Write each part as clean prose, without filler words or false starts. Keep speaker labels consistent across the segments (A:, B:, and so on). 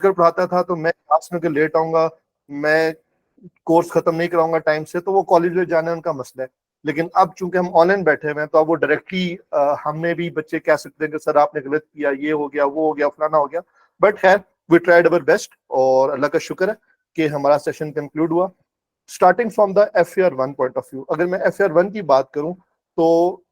A: अगर पढ़ाता था तो मैं क्लास में अगर लेट आऊंगा, मैं कोर्स खत्म नहीं कराऊंगा टाइम से, तो वो कॉलेज में जाना उनका मसला है। लेकिन अब चूंकि हम ऑनलाइन बैठे हुए हैं तो अब वो डायरेक्टली हमें भी बच्चे कह सकते हैं कि सर आपने गलत किया, ये हो गया, वो हो गया, फलाना हो गया। बट खैर, वी ट्राइड अवर बेस्ट और अल्लाह का शुक्र है कि हमारा सेशन कंक्लूड हुआ। Starting from the FAR1 point of view, अगर मैं FAR1 की बात करूं तो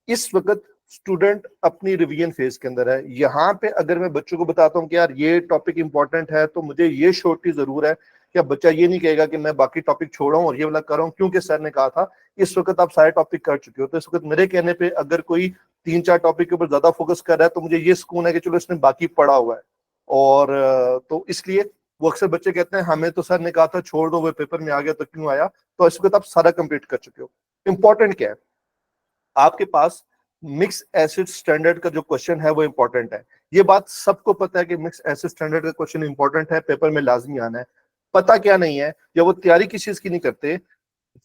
A: इस वक्त स्टूडेंट अपनी रिवीजन फेज के अंदर है। यहाँ पे अगर मैं बच्चों को बताता हूँ कि यार ये टॉपिक इंपॉर्टेंट है, तो मुझे ये श्योरिटी जरूर है कि अब बच्चा ये नहीं कहेगा कि मैं बाकी टॉपिक छोड़ रहा हूँ और ये वाला कर रहा हूँ क्योंकि सर ने कहा था। इस वक्त आप सारे टॉपिक कर चुके हो, तो इस वक्त मेरे कहने पे अगर कोई 3-4 टॉपिक के ऊपर ज्यादा फोकस कर रहा है तो मुझे ये सुकून है कि चलो इसने बाकी पढ़ा हुआ है। और तो इसलिए वो अक्सर बच्चे कहते हैं हमें तो सर ने कहा था छोड़ दो, वो पेपर में आ गया तो क्यों आया। तो इस वक्त आप सारा कंप्लीट कर चुके हो। इंपॉर्टेंट क्या है आपके पास? मिक्स एसिड स्टैंडर्ड का जो क्वेश्चन है वो इंपॉर्टेंट है। ये बात सबको पता है कि मिक्स एसिड स्टैंडर्ड का क्वेश्चन इंपॉर्टेंट है, पेपर में लाजमी आना है। पता क्या नहीं है, या वो तैयारी किस चीज की नहीं करते,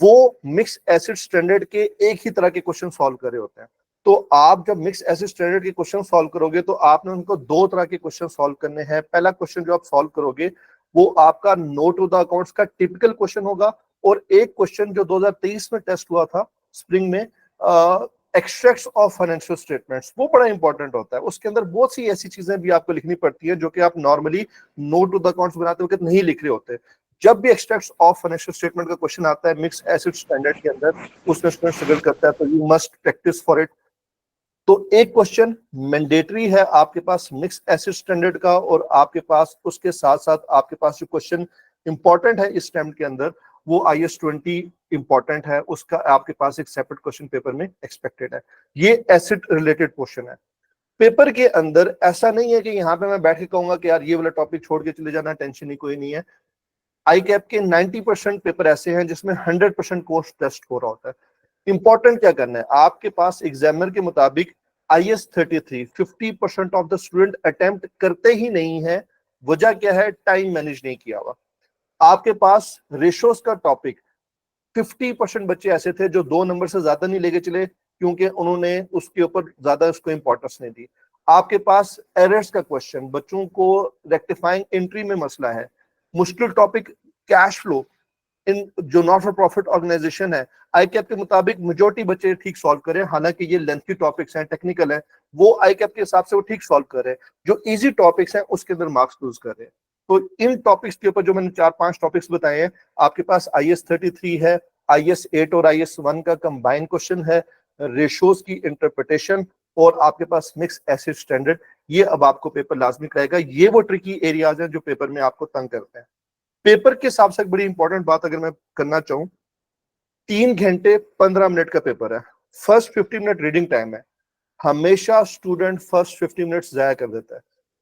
A: वो मिक्स एसिड स्टैंडर्ड के एक ही तरह के क्वेश्चन सॉल्व कर रहे होते हैं। तो आप जब मिक्स एसिड स्टैंडर्ड के क्वेश्चन सॉल्व करोगे तो आपने उनको दो तरह के क्वेश्चन सॉल्व करने हैं। पहला क्वेश्चन जो आप सॉल्व करोगे वो आपका नोट टू द अकाउंट्स का टिपिकल क्वेश्चन होगा, और एक क्वेश्चन जो 2023 में टेस्ट हुआ था स्प्रिंग में, एक्सट्रैक्ट्स ऑफ फाइनेंशियल स्टेटमेंट्स, वो बड़ा इंपॉर्टेंट होता है। उसके अंदर बहुत सी ऐसी चीजें भी आपको लिखनी पड़ती है जो कि आप normally note to the accounts बनाते वक्त नहीं लिख रहे होते। जब भी एक्सट्रैक्ट्स ऑफ फाइनेंशियल स्टेटमेंट का क्वेश्चन आता है मिक्स एसिड स्टैंडर्ड के अंदर, उसमें स्टूडेंट स्ट्रगल करता है, तो you must practice for it. तो एक क्वेश्चन मैंडेटरी है आपके पास मिक्स एसिड स्टैंडर्ड का, और आपके पास उसके साथ साथ आपके पास जो क्वेश्चन इंपॉर्टेंट है इस टाइम के अंदर वो IS-20 इंपॉर्टेंट है, उसका आपके पास एक सेपरेट क्वेश्चन पेपर में एक्सपेक्टेड है। ये एसिड रिलेटेड क्वेश्चन है। पेपर के अंदर ऐसा नहीं है कि यहाँ पे मैं बैठ के कहूंगा कि यार ये वाला टॉपिक छोड़ के चले जाना, टेंशन ही कोई नहीं है। आई कैप के 90% पेपर ऐसे हैं जिसमें 100% कोर्स टेस्ट हो रहा होता है। इंपॉर्टेंट क्या करना है आपके पास? एग्जामिनर के मुताबिक IS-33 50% of the student attempt करते ही नहीं है। वजह क्या है? टाइम मैनेज नहीं किया हुआ। आपके पास रेशोस का टॉपिक 50% बच्चे ऐसे थे जो 2 नंबर से ज्यादा नहीं लेके चले क्योंकि उन्होंने उसके ऊपर ज्यादा उसको इंपॉर्टेंस नहीं दी। आपके पास एरर्स का क्वेश्चन, बच्चों को रेक्टिफाइंग एंट्री में मसला है। मुश्किल टॉपिक कैश फ्लो, इन जो नॉट फॉर प्रॉफिट ऑर्गेनाइजेशन है, आई कैप के मुताबिक मेजोरिटी बच्चे ठीक सॉल्व करें, हालांकि ये लेंथी टॉपिक्स हैं, टेक्निकल है, वो आई कैप के हिसाब से वो ठीक सॉल्व कर रहे हैं। जो इजी टॉपिक्स हैं उसके अंदर मार्क्स लूज कर रहे हैं। तो इन टॉपिक्स के ऊपर जो मैंने 4-5 टॉपिक्स बताए हैं, आपके पास IS-33 है, IS-8 और IS-1 का कंबाइन क्वेश्चन है, रेशोज की इंटरप्रिटेशन, और आपके पास मिक्स एसिड स्टैंडर्ड। ये अब आपको पेपर लाजमी कराएगा। ये वो ट्रिकी एरियाज हैं जो पेपर में आपको तंग करते हैं। पेपर के हिसाब से एक बड़ी इंपॉर्टेंट बात अगर मैं करना चाहूं, 3 घंटे 15 मिनट का पेपर है। फर्स्ट 50 मिनट रीडिंग टाइम है। हमेशा स्टूडेंट फर्स्ट 50 मिनट्स जाया कर देता है।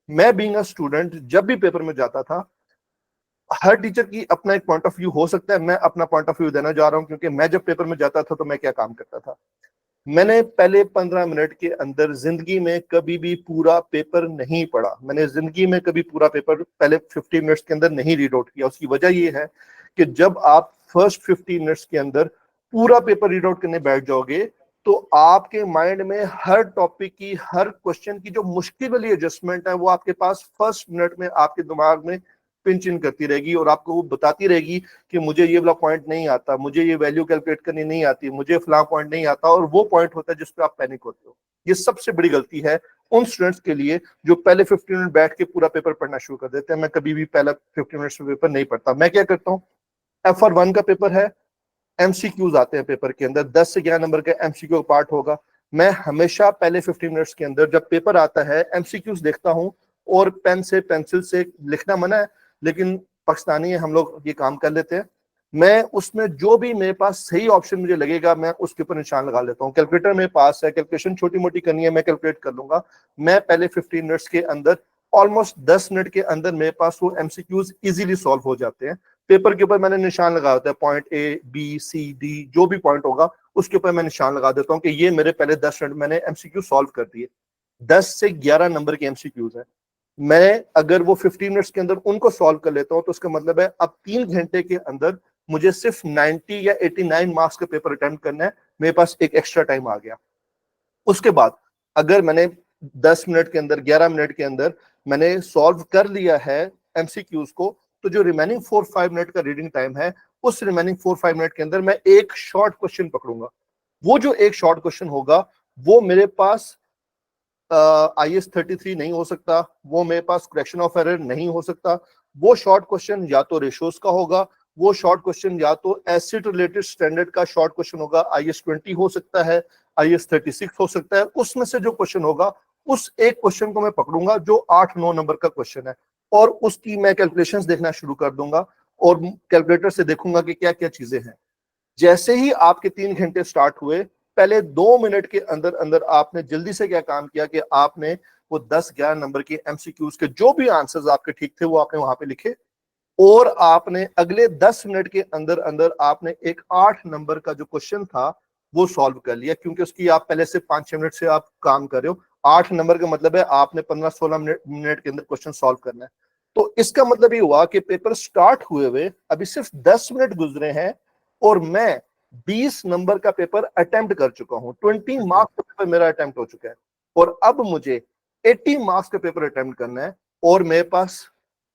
A: मैं बीइंग अ स्टूडेंट जब भी पेपर में जाता था, हर टीचर की अपना एक पॉइंट ऑफ व्यू हो सकता है, मैं अपना पॉइंट ऑफ व्यू देना जा रहा हूं क्योंकि मैं जब पेपर में जाता था तो मैं क्या काम करता था। मैंने पहले 15 मिनट के अंदर जिंदगी में कभी भी पूरा पेपर नहीं पढ़ा। मैंने जिंदगी में कभी पूरा पेपर पहले 50 मिनट्स के अंदर नहीं रीड आउट किया। उसकी वजह यह है कि जब आप फर्स्ट 50 मिनट्स के अंदर पूरा पेपर रीड आउट करने बैठ जाओगे तो आपके माइंड में हर टॉपिक की, हर क्वेश्चन की जो मुश्किल वाली एडजस्टमेंट है वो आपके पास फर्स्ट मिनट में आपके दिमाग में पिंच इन करती रहेगी, और आपको वो बताती रहेगी कि मुझे ये वाला पॉइंट नहीं आता, मुझे ये वैल्यू कैलकुलेट करनी नहीं आती, मुझे फला पॉइंट नहीं आता, और वो पॉइंट होता है जिस पे आप पैनिक होते हो। ये सबसे बड़ी गलती है उन स्टूडेंट्स के लिए जो पहले 15 मिनट बैठ के पूरा पेपर पढ़ना शुरू कर देते हैं। मैं कभी भी पहला 15 मिनट्स में पेपर नहीं पढ़ता। मैं क्या करता हूँ, FR1 का पेपर है, MCQs आते हैं पेपर के अंदर, 10 से 11 नंबर का MCQ पार्ट होगा। मैं हमेशा पहले 15 मिनट्स के अंदर जब पेपर आता है MCQs देखता हूँ, और पेन से पेंसिल से लिखना मना है लेकिन पाकिस्तानी है हम लोग ये काम कर लेते हैं। मैं उसमें जो भी मेरे पास सही ऑप्शन मुझे लगेगा मैं उसके ऊपर निशान लगा लेता हूँ। कैलकुलेटर मेरे पास है, कैलकुलेशन छोटी मोटी करनी है मैं कैलकुलेट कर लूंगा। मैं पहले 15 मिनट्स के अंदर, ऑलमोस्ट 10 मिनट के अंदर मेरे पास वो MCQs इजीली सॉल्व हो जाते हैं। पेपर के ऊपर मैंने निशान लगा होता है, point A, B, C, D जो भी पॉइंट होगा उसके ऊपर मैं निशान लगा देता हूँ कि ये मेरे पहले 10 मिनट मैंने MCQ सॉल्व कर दिए। 10 से 11 नंबर के MCQs है। मैं अगर वो 15 मिनट्स के अंदर उनको सॉल्व कर लेता हूँ तो उसका मतलब है अब 3 घंटे के अंदर मुझे सिर्फ 90 या 89 मार्क्स का पेपर अटेम्प्ट करना है। मेरे पास एक एक्स्ट्रा टाइम आ गया। उसके बाद अगर मैंने 10 मिनट के अंदर, 11 मिनट के अंदर मैंने सॉल्व कर लिया है एमसीक्यूज को, तो जो रिमेनिंग 4-5 मिनट का रीडिंग टाइम है, उस रिमेनिंग 4-5 मिनट के अंदर मैं एक शॉर्ट क्वेश्चन पकड़ूंगा। वो जो एक शॉर्ट क्वेश्चन होगा वो मेरे पास IS-33 नहीं हो सकता, वो मेरे पास करेक्शन ऑफ एरर नहीं हो सकता। वो शॉर्ट क्वेश्चन या तो रेशोस का होगा, वो शॉर्ट क्वेश्चन या तो एसिड रिलेटेड स्टैंडर्ड का शॉर्ट क्वेश्चन होगा, IS-20 हो सकता है, IS-36 हो सकता है। उसमें से जो क्वेश्चन होगा, उस एक क्वेश्चन को मैं पकड़ूंगा जो 8-9 नंबर का क्वेश्चन है, और उसकी मैं कैलकुलेशंस देखना शुरू कर दूंगा और कैलकुलेटर से देखूंगा कि क्या क्या चीजें हैं। जैसे ही आपके 3 घंटे स्टार्ट हुए, पहले 2 मिनट के अंदर अंदर आपने जल्दी से क्या काम किया कि आपने वो 10-11 नंबर के एमसीक्यूज के जो भी आंसर्स आपके ठीक थे वो आपने वहां पे लिखे, और आपने अगले 10 मिनट के अंदर अंदर आपने एक 8 नंबर का जो क्वेश्चन था वो सॉल्व कर लिया, क्योंकि उसकी आप पहले से 5-6 मिनट से आप काम कर रहे हो। 8 नंबर का मतलब है आपने 15-16 मिनट के अंदर क्वेश्चन सॉल्व करना है। तो इसका मतलब ये हुआ कि पेपर स्टार्ट हुए हुए अभी सिर्फ 10 मिनट गुजरे हैं और मैं 20 नंबर का पेपर अटेम्प्ट कर चुका हूं। 20 मार्क्स का पेपर मेरा अटेम्प्ट हो चुका है, और अब मुझे 80 मार्क्स का पेपर अटेम्प्ट करना है, और मेरे पास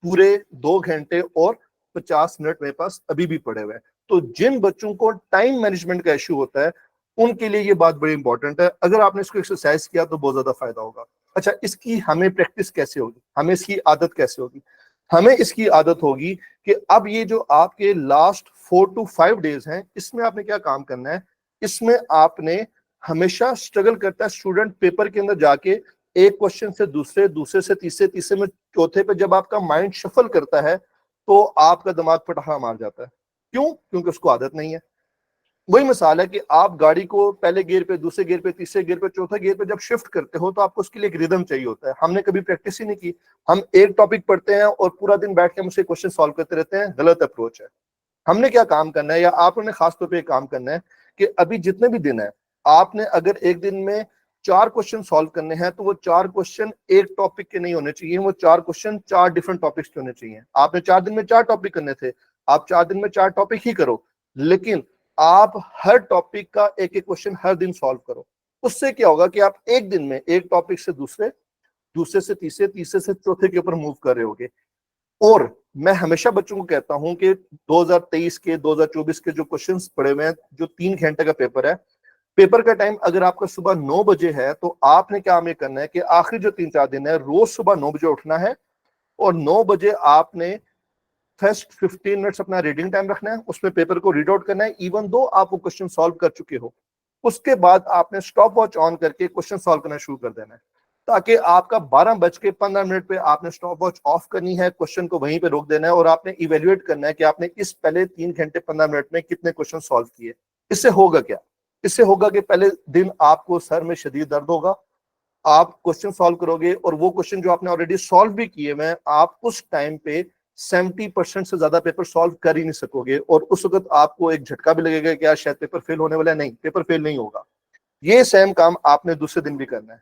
A: पूरे 2 घंटे और 50 मिनट मेरे पास अभी भी पड़े हुए हैं। तो जिन बच्चों को टाइम मैनेजमेंट का इश्यू होता है, उनके लिए ये बात बड़ी इंपॉर्टेंट है। अगर आपने इसको एक्सरसाइज किया तो बहुत ज्यादा फायदा होगा। अच्छा, इसकी हमें प्रैक्टिस कैसे होगी, हमें इसकी आदत कैसे होगी? हमें इसकी आदत होगी कि अब ये जो आपके लास्ट 4 to 5 डेज हैं, इसमें आपने क्या काम करना है? इसमें आपने हमेशा स्ट्रगल करता है स्टूडेंट पेपर के अंदर जाके एक क्वेश्चन से दूसरे, दूसरे से तीसरे, तीसरे में चौथे पे जब आपका माइंड शफल करता है तो आपका दिमाग पटाखा मार जाता है। क्यों? क्योंकि उसको आदत नहीं है। वही मिसाल है कि आप गाड़ी को पहले गियर पे, दूसरे गियर पे, तीसरे गियर पे, चौथे गियर पे जब शिफ्ट करते हो तो आपको उसके लिए एक रिदम चाहिए होता है। हमने कभी प्रैक्टिस ही नहीं की। हम एक टॉपिक पढ़ते हैं और पूरा दिन बैठ के हम उससे क्वेश्चन सॉल्व करते रहते हैं। गलत अप्रोच है। हमने क्या काम करना है, या आपने खासतौर पे काम करना है कि अभी जितने भी दिन है, आपने अगर एक दिन में 4 क्वेश्चन सॉल्व करने हैं तो वो 4 क्वेश्चन एक टॉपिक के नहीं होने चाहिए, वो 4 क्वेश्चन 4 डिफरेंट टॉपिक्स के होने चाहिए। आपने 4 दिन में 4 टॉपिक करने थे, आप 4 दिन में 4 टॉपिक ही करो, लेकिन आप हर टॉपिक का एक एक क्वेश्चन हर दिन सॉल्व करो। उससे क्या होगा कि आप एक दिन में एक टॉपिक से दूसरे, दूसरे से तीसरे, तीसरे से चौथे के ऊपर मूव कर रहे होगे। और मैं हमेशा बच्चों को कहता हूं कि 2023 के, 2024 के जो क्वेश्चंस पड़े हुए हैं, जो 3 घंटे का पेपर है, पेपर का टाइम अगर आपका सुबह 9 बजे है तो आपने क्या हमें करना है कि आखिरी जो 3-4 दिन है, रोज सुबह 9 बजे उठना है, और 9 बजे आपने फर्स्ट 15 मिनट्स अपना रीडिंग टाइम रखना है, उसमें पेपर को रीड आउट करना है, इवन दो आप वो क्वेश्चन सॉल्व कर चुके हो। उसके बाद आपने स्टॉप वॉच ऑन करके क्वेश्चन सॉल्व करना शुरू कर देना है, ताकि आपका 12:15 पे आपने स्टॉप वॉच ऑफ करनी है, क्वेश्चन को वहीं पे रोक देना है, और आपने इवेल्युएट करना है कि आपने इस पहले 3 घंटे 15 मिनट में कितने क्वेश्चन सॉल्व किए। इससे होगा क्या? इससे होगा कि पहले दिन आपको सर में शदीद दर्द होगा, आप क्वेश्चन सॉल्व करोगे, और वो क्वेश्चन जो आपने ऑलरेडी सॉल्व भी किए हुए, आप उस टाइम पे 70% से ज्यादा पेपर सॉल्व कर ही नहीं सकोगे, और उस वक्त आपको एक झटका भी लगेगा कि यार शायद पेपर फेल होने वाला है। नहीं, पेपर फेल नहीं होगा। ये सेम काम आपने दूसरे दिन भी करना है,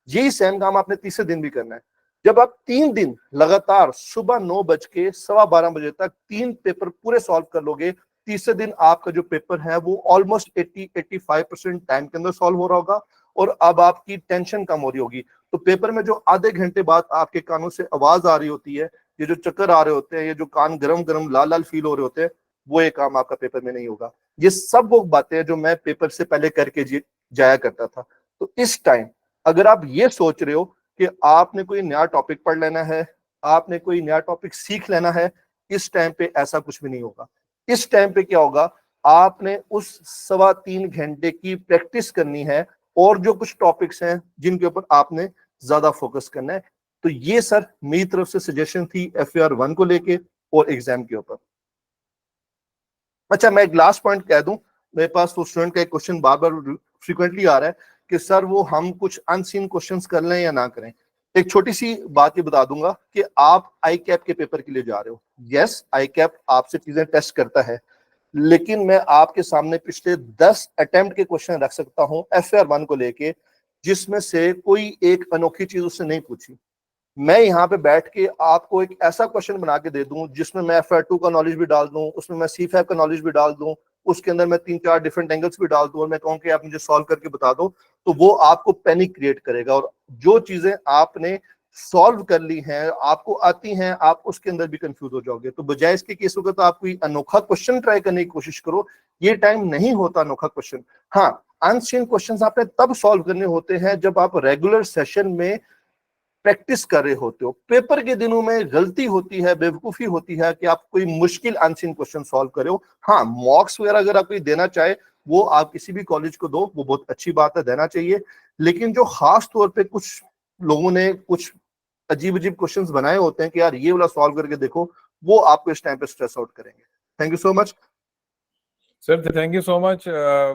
A: यही सेम काम आपने तीसरे दिन भी करना है। जब आप 3 दिन लगातार सुबह 9 बज के 12:15 बजे तक 3 पेपर पूरे सॉल्व कर लोगे, तीसरे दिन आपका जो पेपर है वो ऑलमोस्ट 80-85% टाइम के अंदर सॉल्व हो रहा होगा, और अब आपकी टेंशन कम हो रही होगी। तो पेपर में जो आधे घंटे बाद आपके कानों से आवाज आ रही होती है, ये जो चक्कर आ रहे होते हैं, ये जो कान गरम गरम लाल लाल फील हो रहे होते हैं, वो एक काम आपका पेपर में नहीं होगा। ये सब वो बातें हैं जो मैं पेपर से पहले करके जाया करता था। तो इस टाइम अगर आप ये सोच रहे हो कि आपने कोई नया टॉपिक पढ़ लेना है, आपने कोई नया टॉपिक सीख लेना है, इस टाइम पे ऐसा कुछ भी नहीं होगा। इस टाइम पे क्या होगा, आपने उस 3.25 घंटे की प्रैक्टिस करनी है, और जो कुछ टॉपिक्स हैं जिनके ऊपर आपने ज्यादा फोकस करना है। तो ये सर मेरी तरफ से सजेशन थी FAR 1 को लेके और एग्जाम के ऊपर। अच्छा, मैं एक लास्ट पॉइंट कह दूं, मेरे पास वो स्टूडेंट का एक क्वेश्चन बार बार फ्रिक्वेंटली आ रहा है कि सर वो हम कुछ अनसीन क्वेश्चंस कर लें या ना करें। एक छोटी सी बात ये बता दूंगा कि आप आई कैप के पेपर के लिए जा रहे हो। यस, आई कैप आपसे चीजें टेस्ट करता है, लेकिन मैं आपके सामने पिछले 10 अटेम्प्ट के क्वेश्चन रख सकता हूं FAR 1 को लेके, जिसमें से कोई एक अनोखी चीज उससे नहीं पूछी। मैं यहाँ पे बैठ के आपको एक ऐसा क्वेश्चन बना के दे दूं जिसमें मैं FAR 2 का नॉलेज भी डाल दूं, उसमें मैं C5 का नॉलेज भी डाल दूं, उसके अंदर मैं 3-4 डिफरेंट एंगल्स भी डाल दूं, और मैं कहूँ कि आप मुझे सॉल्व करके बता दो, तो वो आपको पैनिक क्रिएट करेगा। और जो चीजें आपने सॉल्व कर ली हैं, आपको आती हैं, आप उसके अंदर भी कंफ्यूज हो जाओगे। तो बजाय इसके केस होगा तो आप कोई अनोखा क्वेश्चन ट्राई करने की कोशिश करो। ये टाइम नहीं होता अनोखा क्वेश्चन। हाँ, अनसीन क्वेश्चंस आपने तब सॉल्व करने होते हैं जब आप रेगुलर सेशन में प्रैक्टिस कर रहे होते हो। पेपर के दिनों में गलती होती है, बेवकूफी होती है कि आप कोई मुश्किल अनसीन क्वेश्चन सॉल्व करे हो। हाँ, मॉक्स वगैरह अगर आप कोई देना चाहे वो आप किसी भी कॉलेज को दो, वो बहुत अच्छी बात है, देना चाहिए। लेकिन जो खास तौर पे कुछ लोगों ने कुछ अजीब अजीब क्वेश्चंस बनाए होते हैं कि यार ये वाला सॉल्व करके देखो, वो आपको इस टाइम पे स्ट्रेस आउट करेंगे। Thank you so much
B: sir, thank you so much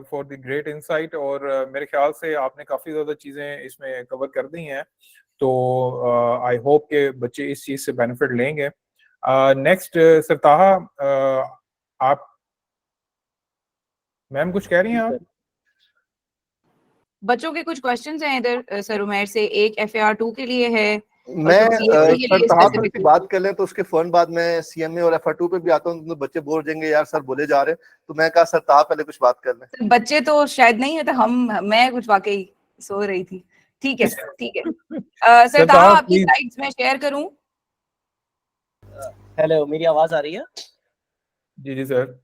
B: for the great insight. और मेरे ख्याल से आपने काफ़ी ज़्यादा चीज़ें इसमें कवर कर दी हैं, तो आई होप के बच्चे इस चीज़ से बेनिफिट लेंगे। नेक्स्ट सरताहा, आप मैम कुछ कह रही हैं आप?
C: बच्चों के कुछ क्वेश्चंस हैं इधर सर उमैर से। एक FAR2 के लिए है और
A: मैं
C: कुछ CFA के
A: सर
C: लिए
A: तहा थोड़ी सी
C: स्पेसिफिक।
A: बात कर लें तो उसके फौरन बाद मैं CMA और FR2 पे भी आता हूँ, तो बच्चे बोल जाएंगे यार सर बोले जा रहे हैं। तो मैं कहा सर तहा पहले कुछ बात कर लें।
C: बच्चे तो शायद नहीं है, तो मैं कुछ वाकई सो रही थी। ठीक है, ठीक है। सर तहा
B: सरताहा
C: आपकी
B: प्लीज।
C: स्लाइड्स में शेयर करूं?
D: हेलो, मेरी आवाज आ रही है?
B: जी जी सर।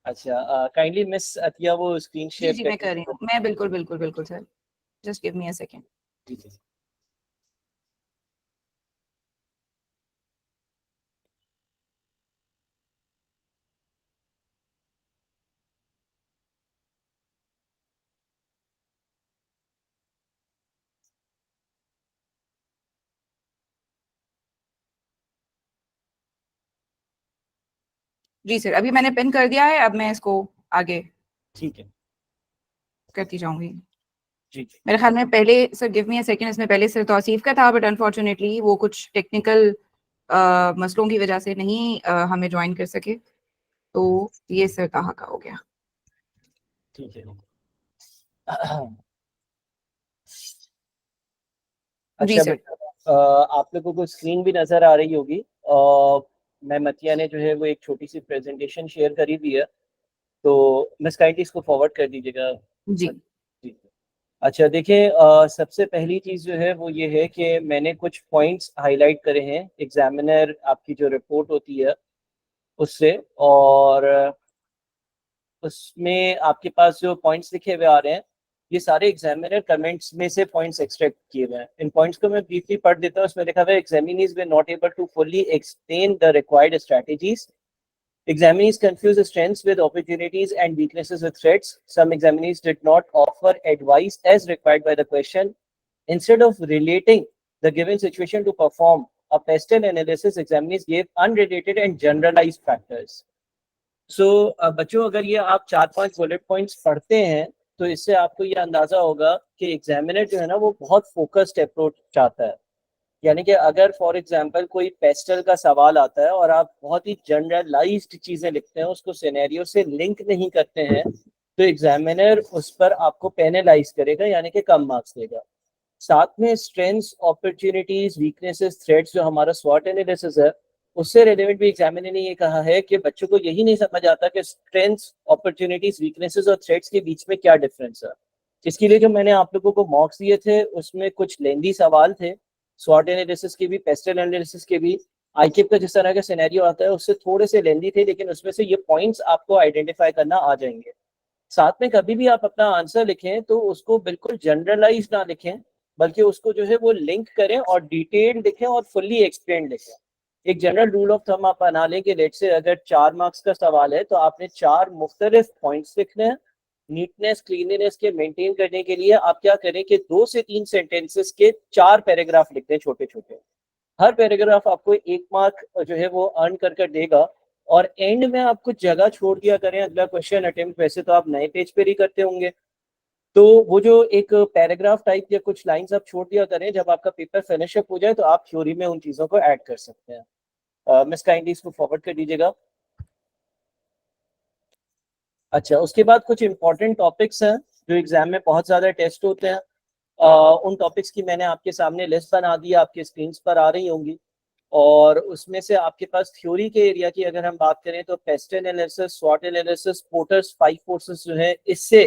D: अच्छा, काइंडली मिस अतिया वो स्क्रीन
C: जी
D: शेयर
C: जी,
D: कर
C: मैं कर रही हूँ। मैं बिल्कुल बिल्कुल बिल्कुल sir, just give me a second.
D: दीजिए।
C: जी सर, अभी मैंने पिन कर दिया है। अब मैं इसको आगे
D: ठीक है
C: करती जाऊंगी।
D: जी जी।
C: मेरे ख्याल में पहले sir give me a second, इसमें पहले सर तौसीफ का था, बट अनफॉर्चुनेटली वो कुछ टेक्निकल मसलों की वजह से नहीं हमें ज्वाइन कर सके। तो ये सर तहा का हो गया।
D: ठीक है।
C: जी
D: अच्छा
C: सर।
D: बेटा, आप लोगों को स्क्रीन भी नजर आ रही होगी। मैं मतिया ने जो है वो एक छोटी सी प्रेजेंटेशन शेयर करी दी है, तो मिस काइंडली इसको फॉरवर्ड कर दीजिएगा।
C: जी
D: जी। अच्छा देखिए, सबसे पहली चीज़ जो है वो ये है कि मैंने कुछ पॉइंट्स हाईलाइट करे हैं एग्जामिनर आपकी जो रिपोर्ट होती है उससे, और उसमें आपके पास जो पॉइंट्स लिखे हुए आ रहे हैं ये सारे एग्जामिनर कमेंट्स में से पॉइंट्स एक्सट्रैक्ट किए हुए हैं। इन पॉइंट्स को मैं ब्रीफली पढ़ देता हूँ। उसमें लिखा हुआ है examinees were not able to fully explain the required strategies. Examinees confuse strengths with opportunities and weaknesses with threats. Some examinees did not offer advice as required by the question. Instead of relating the given situation to perform a pestle analysis, examinees gave unrelated and generalized factors. So, बच्चों अगर ये आप 4-5 bullet points पढ़ते हैं तो इससे आपको ये अंदाजा होगा कि एग्जामिनर जो है ना वो बहुत फोकस्ड अप्रोच चाहता है। यानी कि अगर फॉर एग्जांपल कोई पेस्टल का सवाल आता है और आप बहुत ही जनरलाइज्ड चीजें लिखते हैं, उसको सिनेरियो से लिंक नहीं करते हैं, तो एग्जामिनर उस पर आपको पेनलाइज करेगा, यानी कि कम मार्क्स देगा। साथ में स्ट्रेंथ्स, अपॉर्चुनिटीज, वीकनेसेस, थ्रेट्स जो हमारा स्वॉट एनालिसिस है उससे रिलेवेंट भी एग्जामिनर ने ये कहा है कि बच्चों को यही नहीं समझ आता कि स्ट्रेंथ्स, अपॉर्चुनिटीज, वीकनेसेस और थ्रेट्स के बीच में क्या डिफरेंस है। इसके लिए जो मैंने आप लोगों को मॉक्स दिए थे उसमें कुछ लेंदी सवाल थे, स्वॉट एनालिसिस के भी, पेस्टल एनालिसिस के भी। आईकिप का जिस तरह का सिनेरियो आता है उससे थोड़े से लेंदी थे, लेकिन उसमें से ये पॉइंट्स आपको आइडेंटिफाई करना आ जाएंगे। साथ में कभी भी आप अपना आंसर लिखें तो उसको बिल्कुल जनरलाइज ना लिखें, बल्कि उसको जो है वो लिंक करें और डिटेल लिखें और फुल्ली एक्सप्लेन लिखें। एक जनरल रूल ऑफ थंब आप बना लें कि लेट से अगर 4 मार्क्स का सवाल है तो आपने 4 मुख्तलिफ पॉइंट्स लिखने हैं। नीटनेस, क्लीनलीनेस के मेंटेन करने के लिए आप क्या करें कि 2 से 3 सेंटेंसेस के 4 पैराग्राफ लिखते हैं छोटे छोटे। हर पैराग्राफ आपको 1 मार्क जो है वो अर्न कर देगा, और एंड में आप कुछ जगह छोड़ दिया करें अगला क्वेश्चन अटेम्प्ट। वैसे तो आप नए पेज पर ही करते होंगे, तो वो जो एक पैराग्राफ टाइप या कुछ लाइंस आप छोड़ दिया करें, जब आपका पेपर फिनिश अप हो जाए तो आप थ्योरी में उन चीजों को ऐड कर सकते हैं। मिस काइंडली इसको फॉरवर्ड कर दीजिएगा। अच्छा, उसके बाद कुछ इंपॉर्टेंट टॉपिक्स हैं जो एग्जाम में बहुत ज्यादा टेस्ट होते हैं। उन टॉपिक्स की मैंने आपके सामने लिस्ट बना दी, आपके स्क्रीन पर आ रही होंगी। और उसमें से आपके पास थ्योरी के एरिया की अगर हम बात करें तो पेस्ट एनालिसिस, स्वॉट एनालिसिस, पोर्टर्स 5 फोर्सेस जो है इससे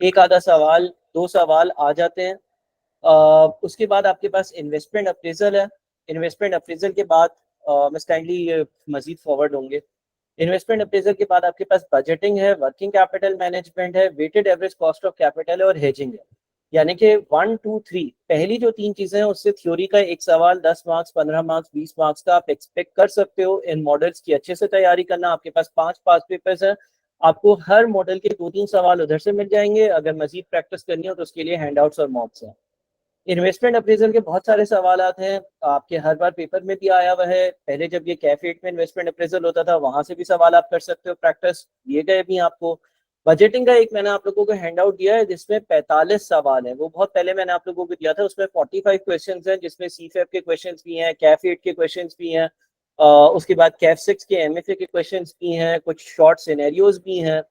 D: एक आधा सवाल, 2 सवाल आ जाते हैं। उसके बाद आपके पास इन्वेस्टमेंट अप्रेजल है। इन्वेस्टमेंट अप्रेजल के बाद मिस काइंडली मजीद फॉरवर्ड होंगे। इन्वेस्टमेंट अप्रेजल के बाद आपके पास बजटिंग है, वर्किंग कैपिटल मैनेजमेंट है, weighted average cost of capital है और हेजिंग है। यानी कि 1, 2, 3 पहली जो 3 चीजें हैं उससे थ्योरी का एक सवाल 10 मार्क्स, 15 मार्क्स, 20 मार्क्स का आप एक्सपेक्ट कर सकते हो। इन मॉडल्स की अच्छे से तैयारी करना। आपके पास 5 पास पेपर्स हैं, आपको हर मॉडल के 2-3 सवाल उधर से मिल जाएंगे। अगर मजीद प्रैक्टिस करनी हो तो उसके लिए हैंडआउट्स और मॉक्स हैं। इन्वेस्टमेंट अप्रेजल के बहुत सारे सवालात हैं, आपके हर बार पेपर में भी आया हुआ है। पहले जब ये कैफेट में इन्वेस्टमेंट अप्रेजल होता था वहां से भी सवाल आप कर सकते हो, प्रैक्टिस दिए गए भी आपको। बजटिंग का एक मैंने आप लोगों को हैंड आउट दिया है जिसमें 45 सवाल है, वो बहुत पहले मैंने आप लोगों को दिया था। उसमें 45 क्वेश्चंस हैं जिसमें सीफेप के क्वेश्चंस भी हैं, कैफ8 के क्वेश्चंस भी हैं, उसके बाद कैफ6 के एमएफए के क्वेश्चंस भी हैं, कुछ शॉर्ट सिनेरियोज भी हैं।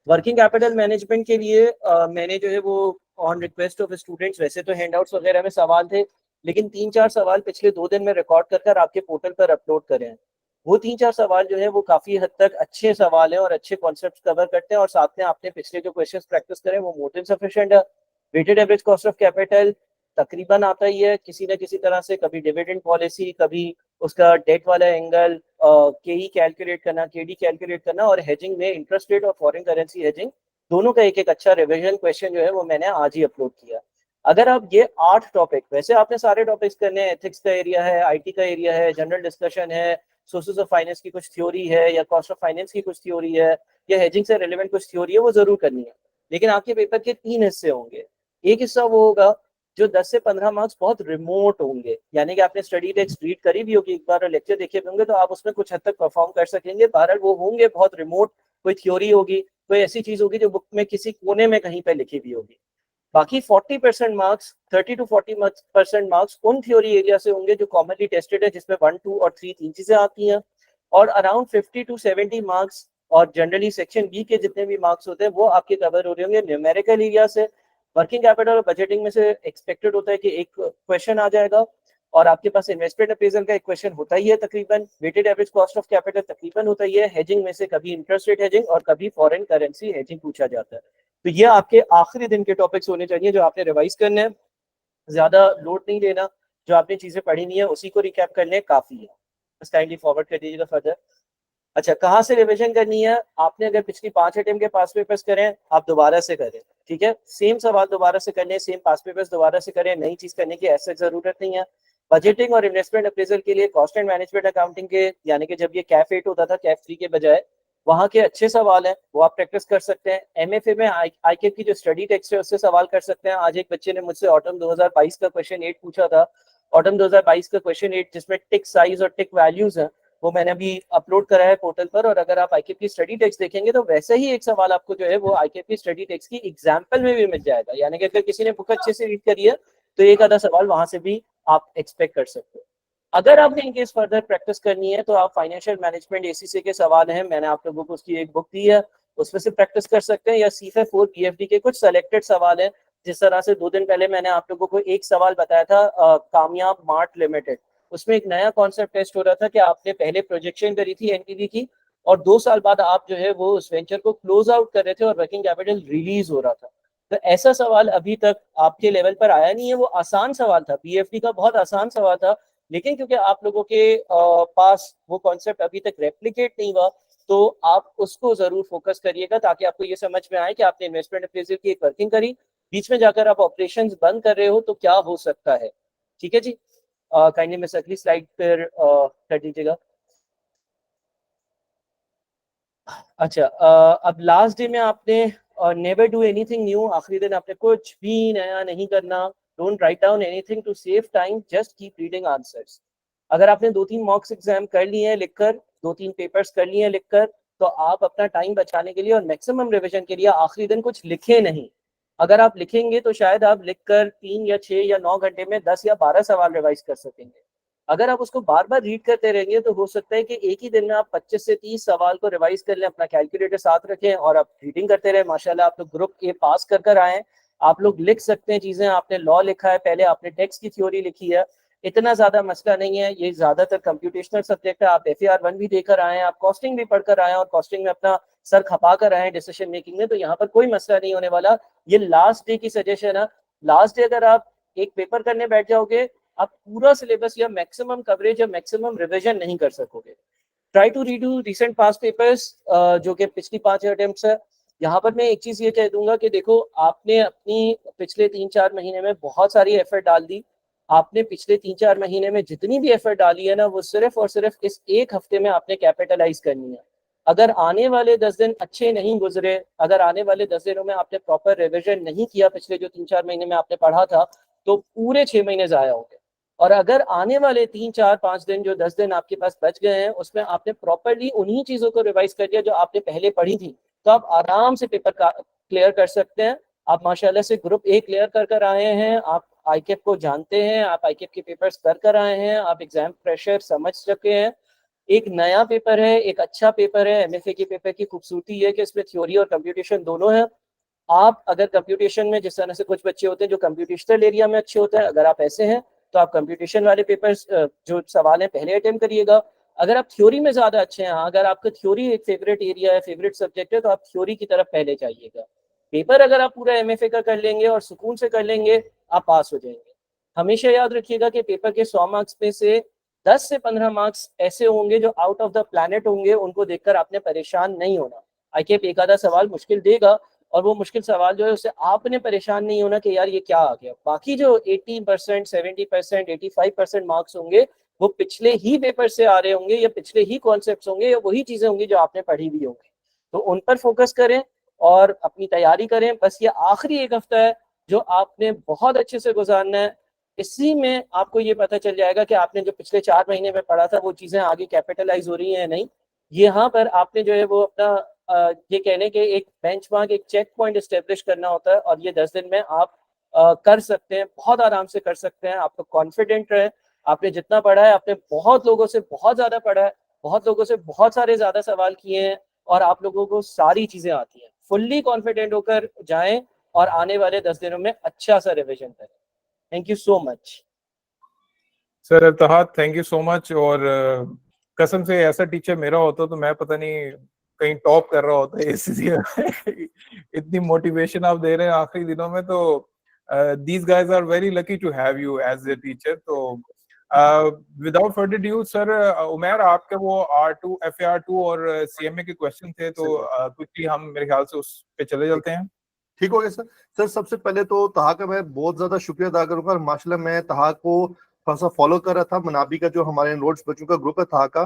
D: वर्किंग कैपिटल मैनेजमेंट के लिए मैंने जो है वो ऑन रिक्वेस्ट ऑफ स्टूडेंट्स, वैसे तो हैंडआउट्स वगैरह में सवाल थे लेकिन 3-4 सवाल पिछले 2 दिन में रिकॉर्ड कर आपके पोर्टल पर अपलोड करे हैं। वो 3-4 सवाल जो है वो काफी हद तक अच्छे सवाल हैं और अच्छे कॉन्सेप्ट कवर करते हैं और साथ में आपने पिछले जो क्वेश्चंस प्रैक्टिस करें वो मोर देन सफिशिएंट है। Weighted average cost of capital तकरीबन आता ही है किसी न किसी तरह से, कभी डिविडेंड पॉलिसी, कभी उसका डेट वाला एंगल, केई कैलकुलेट करना, केडी कैलकुलेट करना, और हेजिंग में इंटरेस्ट रेट और फॉरेन करेंसी हेजिंग दोनों का एक अच्छा रिवीजन क्वेश्चन जो है वो मैंने आज ही अपलोड किया। अगर आप ये 8 टॉपिक, वैसे आपने सारे टॉपिक्स करने हैं, एथिक्स का एरिया है, आईटी का एरिया है, जनरल डिस्कशन है, सोर्सेज ऑफ फाइनेंस की कुछ थ्योरी है या कॉस्ट ऑफ फाइनेंस की कुछ थ्योरी है या हेजिंग से रिलेवेंट कुछ थ्योरी है, वो जरूर करनी है। लेकिन आपके पेपर के 3 हिस्से होंगे। एक हिस्सा वो होगा जो 10 से 15 मार्क्स बहुत रिमोट होंगे, यानी कि आपने स्टडी टेक्स्ट रीड करी भी होगी, एक बार लेक्चर देखे होंगे तो आप उसमें कुछ हद तक परफॉर्म कर सकेंगे। बहरहाल वो होंगे बहुत रिमोट, कोई थ्योरी होगी, कोई ऐसी चीज होगी जो बुक में किसी कोने में कहीं पे लिखी हुई होगी। बाकी 40% मार्क्स, 30 to 40% मार्क्स उन थ्योरी एरिया से होंगे जो कॉमनली टेस्टेड है, जिसमें 1, 2 और 3 तीन चीजें आती हैं। और अराउंड 50 to 70 मार्क्स और जनरली सेक्शन बी के जितने भी मार्क्स होते हैं वो आपके कवर हो रहे होंगे न्यूमेरिकल एरिया से। वर्किंग कैपिटल और बजटिंग में से एक्सपेक्टेड होता है कि एक क्वेश्चन आ जाएगा और आपके पास इन्वेस्टमेंट अप्रेजल का एक क्वेश्चन होता ही है तकरीबन, weighted average cost of capital तकरीबन होता ही है, हेजिंग में से कभी इंटरेस्ट रेट हेजिंग और कभी फॉरेन करेंसी हेजिंग पूछा जाता है। तो ये आपके आखिरी दिन के टॉपिक्स होने चाहिए जो आपने रिवाइज करने हैं, ज्यादा लोड नहीं लेना, जो आपने चीजें पढ़ी नहीं है उसी को रिकैप करने काफी है। बस काइंडली फॉरवर्ड कर दीजिएगा फर्दर। अच्छा, कहाँ से रिवीजन करनी है? आपने अगर पिछली 5 अटेम्प्ट के पास पेपर्स करें आप दोबारा से करें, ठीक है, सेम सवाल दोबारा से करने, सेम पास पेपर्स दोबारा से करें, नई चीज करने की ऐसा जरूरत नहीं है। बजटिंग और इन्वेस्टमेंट अप्रेजल के लिए कॉस्ट एंड मैनेजमेंट अकाउंटिंग के, यानी कि जब ये कैफ8 होता था कैफ3 के बजाय, वहां के अच्छे सवाल हैं वो आप प्रैक्टिस कर सकते हैं। एमएफए में आईकेप की जो स्टडी टेक्स्ट है उससे सवाल कर सकते हैं। आज एक बच्चे ने मुझसे ऑटम 2022 का क्वेश्चन 8 पूछा था, ऑटम 2022 का क्वेश्चन 8 जिसमें टिक साइज और टिक वैल्यूज है, वो मैंने अभी अपलोड करा है पोर्टल पर। और अगर आप आईकेप की स्टडी टेक्स्ट देखेंगे तो वैसे ही एक सवाल आपको जो है वो आईकेप की स्टडी टेक्स्ट की एग्जाम्पल में भी मिल जाएगा, यानी कि अगर किसी ने बुक अच्छे से रीड करी है तो एक आधा सवाल वहां से भी आप एक्सपेक्ट कर सकते हो। अगर आपने इनकेस फर्दर प्रैक्टिस करनी है तो आप फाइनेंशियल मैनेजमेंट एसीसी के सवाल हैं, मैंने आप लोगों को उसकी एक बुक दी है, उसमें से प्रैक्टिस कर सकते हैं, या CFA4 PFD के कुछ सेलेक्टेड सवाल हैं। जिस तरह से 2 दिन पहले मैंने आप लोगों को एक सवाल बताया था कामयाब मार्ट लिमिटेड, उसमें एक नया कॉन्सेप्ट टेस्ट हो रहा था कि आपने पहले प्रोजेक्शन करी थी एनपीवी की और 2 साल बाद आप जो है वो उस वेंचर को क्लोज आउट कर रहे थे और वर्किंग कैपिटल रिलीज हो रहा था। तो ऐसा सवाल अभी तक आपके लेवल पर आया नहीं है, वो आसान सवाल था, बीएफडी का बहुत आसान सवाल था, लेकिन क्योंकि आप लोगों के पास वो कॉन्सेप्ट अभी तक रेप्लिकेट नहीं हुआ तो आप उसको जरूर फोकस करिएगा ताकि आपको ये समझ में आए कि आपने इन्वेस्टमेंट अप्रेजल की एक वर्किंग करी, बीच में जाकर आप ऑपरेशंस बंद कर रहे हो तो क्या हो सकता है। ठीक है जी, काइंडली मैं अगली स्लाइड पर कर दीजिएगा। अच्छा, अब लास्ट डे में आपने नेवर डू एनीथिंग न्यू, आखिरी दिन आपने कुछ भी नया नहीं करना। Don't write down anything to save time, just keep reading answers. अगर आपने 2-3 मॉक्स एग्जाम कर लिए हैं लिखकर, 2-3 पेपर्स कर लिए हैं लिखकर, तो आप अपना टाइम बचाने के लिए और मैक्सिमम रिवीजन के लिए आखिरी दिन कुछ लिखे नहीं। अगर आप लिखेंगे तो शायद आप लिखकर 3 या 6 या 9 घंटे में 10 या 12 सवाल रिवाइज कर सकेंगे। अगर आप उसको बार बार रीड करते रहेंगे तो हो सकता है कि एक ही दिन में आप 25 से 30 सवाल को रिवाइज कर लें, अपना कैलकुलेटर साथ रखें और आप रीडिंग करते रहे। माशाल्लाह आप लोग ग्रुप ए पास कर आए, आप लोग लिख सकते हैं चीजें, आपने लॉ लिखा है, पहले आपने टैक्स की थ्योरी लिखी है, इतना ज्यादा मसला नहीं है, ये ज्यादातर कंप्यूटेशनल सब्जेक्ट है। आप FAR 1 भी देकर आए हैं, आप कॉस्टिंग भी पढ़कर आए हैं और कॉस्टिंग में अपना सर खपा कर आए हैं डिसीजन मेकिंग में, तो यहाँ पर कोई मसला नहीं होने वाला। ये लास्ट डे की सजेशन है, लास्ट डे अगर आप एक पेपर करने बैठ जाओगे, आप पूरा सिलेबस या मैक्सिमम कवरेज या मैक्सिमम रिवीजन नहीं कर सकोगे। Try to redo recent past papers, जो कि पिछली 5 अटेम्प्ट्स है। यहाँ पर मैं एक चीज ये कह दूंगा कि देखो, आपने अपनी पिछले 3-4 महीने में बहुत सारी एफर्ट डाल दी। आपने पिछले 3-4 महीने में जितनी भी एफर्ट डाली है ना, वो सिर्फ और सिर्फ इस एक हफ्ते में आपने कैपिटलाइज करनी है। अगर आने वाले 10 दिन अच्छे नहीं गुजरे, अगर आने वाले 10 दिनों में आपने प्रॉपर रिविजन नहीं किया पिछले जो 3-4 महीने में आपने पढ़ा था, तो पूरे 6 महीने जाया होंगे। और अगर आने वाले 3-4-5 दिन, जो 10 दिन आपके पास बच गए हैं, उसमें आपने प्रॉपरली उन्हीं चीजों को रिवाइज कर दिया जो आपने पहले पढ़ी थी, तो आप आराम से पेपर क्लियर कर सकते हैं। आप माशाल्लाह से ग्रुप ए क्लियर कर आए हैं, आप आईकेप को जानते हैं, आप आईकेप के पेपर्स कर आए हैं, आप एग्जाम प्रेशर समझ चुके हैं। एक नया पेपर है, एक अच्छा पेपर है। एमएफए के पेपर की खूबसूरती है कि इसमें थ्योरी और कंप्यूटेशन दोनों है। आप अगर कंप्यूटेशन में, जिस तरह से कुछ बच्चे होते हैं जो कंप्यूटेशनल एरिया में अच्छे होते हैं, अगर आप ऐसे हैं तो आप कंप्यूटेशन वाले पेपर्स जो सवाल है पहले अटेम्प्ट करिएगा। अगर आप थ्योरी में ज्यादा अच्छे हैं, अगर आपका थ्योरी एक फेवरेट एरिया है, फेवरेट सब्जेक्ट है, तो आप थ्योरी की तरफ पहले जाइएगा। पेपर अगर आप पूरा एमएफए का कर लेंगे और सुकून से कर लेंगे, आप पास हो जाएंगे। हमेशा याद रखिएगा कि पेपर के 100 मार्क्स में से 10 से 15 मार्क्स ऐसे होंगे जो आउट ऑफ द प्लैनेट होंगे, उनको देखकर आपने परेशान नहीं होना। आईकेप एक आधा सवाल मुश्किल देगा, और वो मुश्किल सवाल जो है उससे आपने परेशान नहीं होना कि यार ये क्या आ गया। बाकी जो 80%, 70%, 85% मार्क्स होंगे, वो पिछले ही पेपर से आ रहे होंगे, या पिछले ही कॉन्सेप्ट्स होंगे, या वही चीजें होंगी जो आपने पढ़ी हुई होंगी। तो उन पर फोकस करें और अपनी तैयारी करें। बस ये आखिरी एक हफ्ता है जो आपने बहुत अच्छे से गुजारना है। इसी में आपको ये पता चल जाएगा कि आपने जो पिछले 4 महीने में पढ़ा था वो चीजें आगे कैपिटलाइज हो रही हैं या नहीं। यहाँ पर आपने जो है वो अपना ये कहने के एक बेंचमार्क, एक चेक पॉइंट एस्टेब्लिश करना होता है, और ये 10 दिन में आप कर सकते हैं, बहुत आराम से कर सकते हैं। आप तो कॉन्फिडेंट रहे, आपने जितना पढ़ा है, आपने बहुत लोगों से बहुत ज्यादा पढ़ा है, बहुत लोगों से बहुत सारे ज्यादा सवाल किए हैं, और आप लोगों को सारी चीजें आती हैं। फुल्ली कॉन्फिडेंट होकर जाएं और आने वाले 10 दिनों में अच्छा सा रिविजन करें। Thank you so much
B: sir Ittehad, thank you so much. और कसम से ऐसा टीचर मेरा होता तो मैं पता नहीं कहीं टॉप कर रहा होता है एसीसी में। इतनी मोटिवेशन आप दे रहे हैं आखिरी दिनों में, तो these guys are very lucky to have you as a teacher। तो without further due sir, Umar आपके वो R2 FAR2 और CMA के क्वेश्चन थे, तो क्विकली हम मेरे ख्याल से उस पे चले चलते हैं।
A: ठीक हो गया सर। सर सबसे पहले तो तहा का मैं बहुत ज्यादा शुक्रिया अदा करूंगा। और माशाल्लाह मैं तहा को थोड़ा सा फॉलो कर रहा था। मनाबी का जो हमारे नोट्स बच्चों का ग्रुप है तहा का,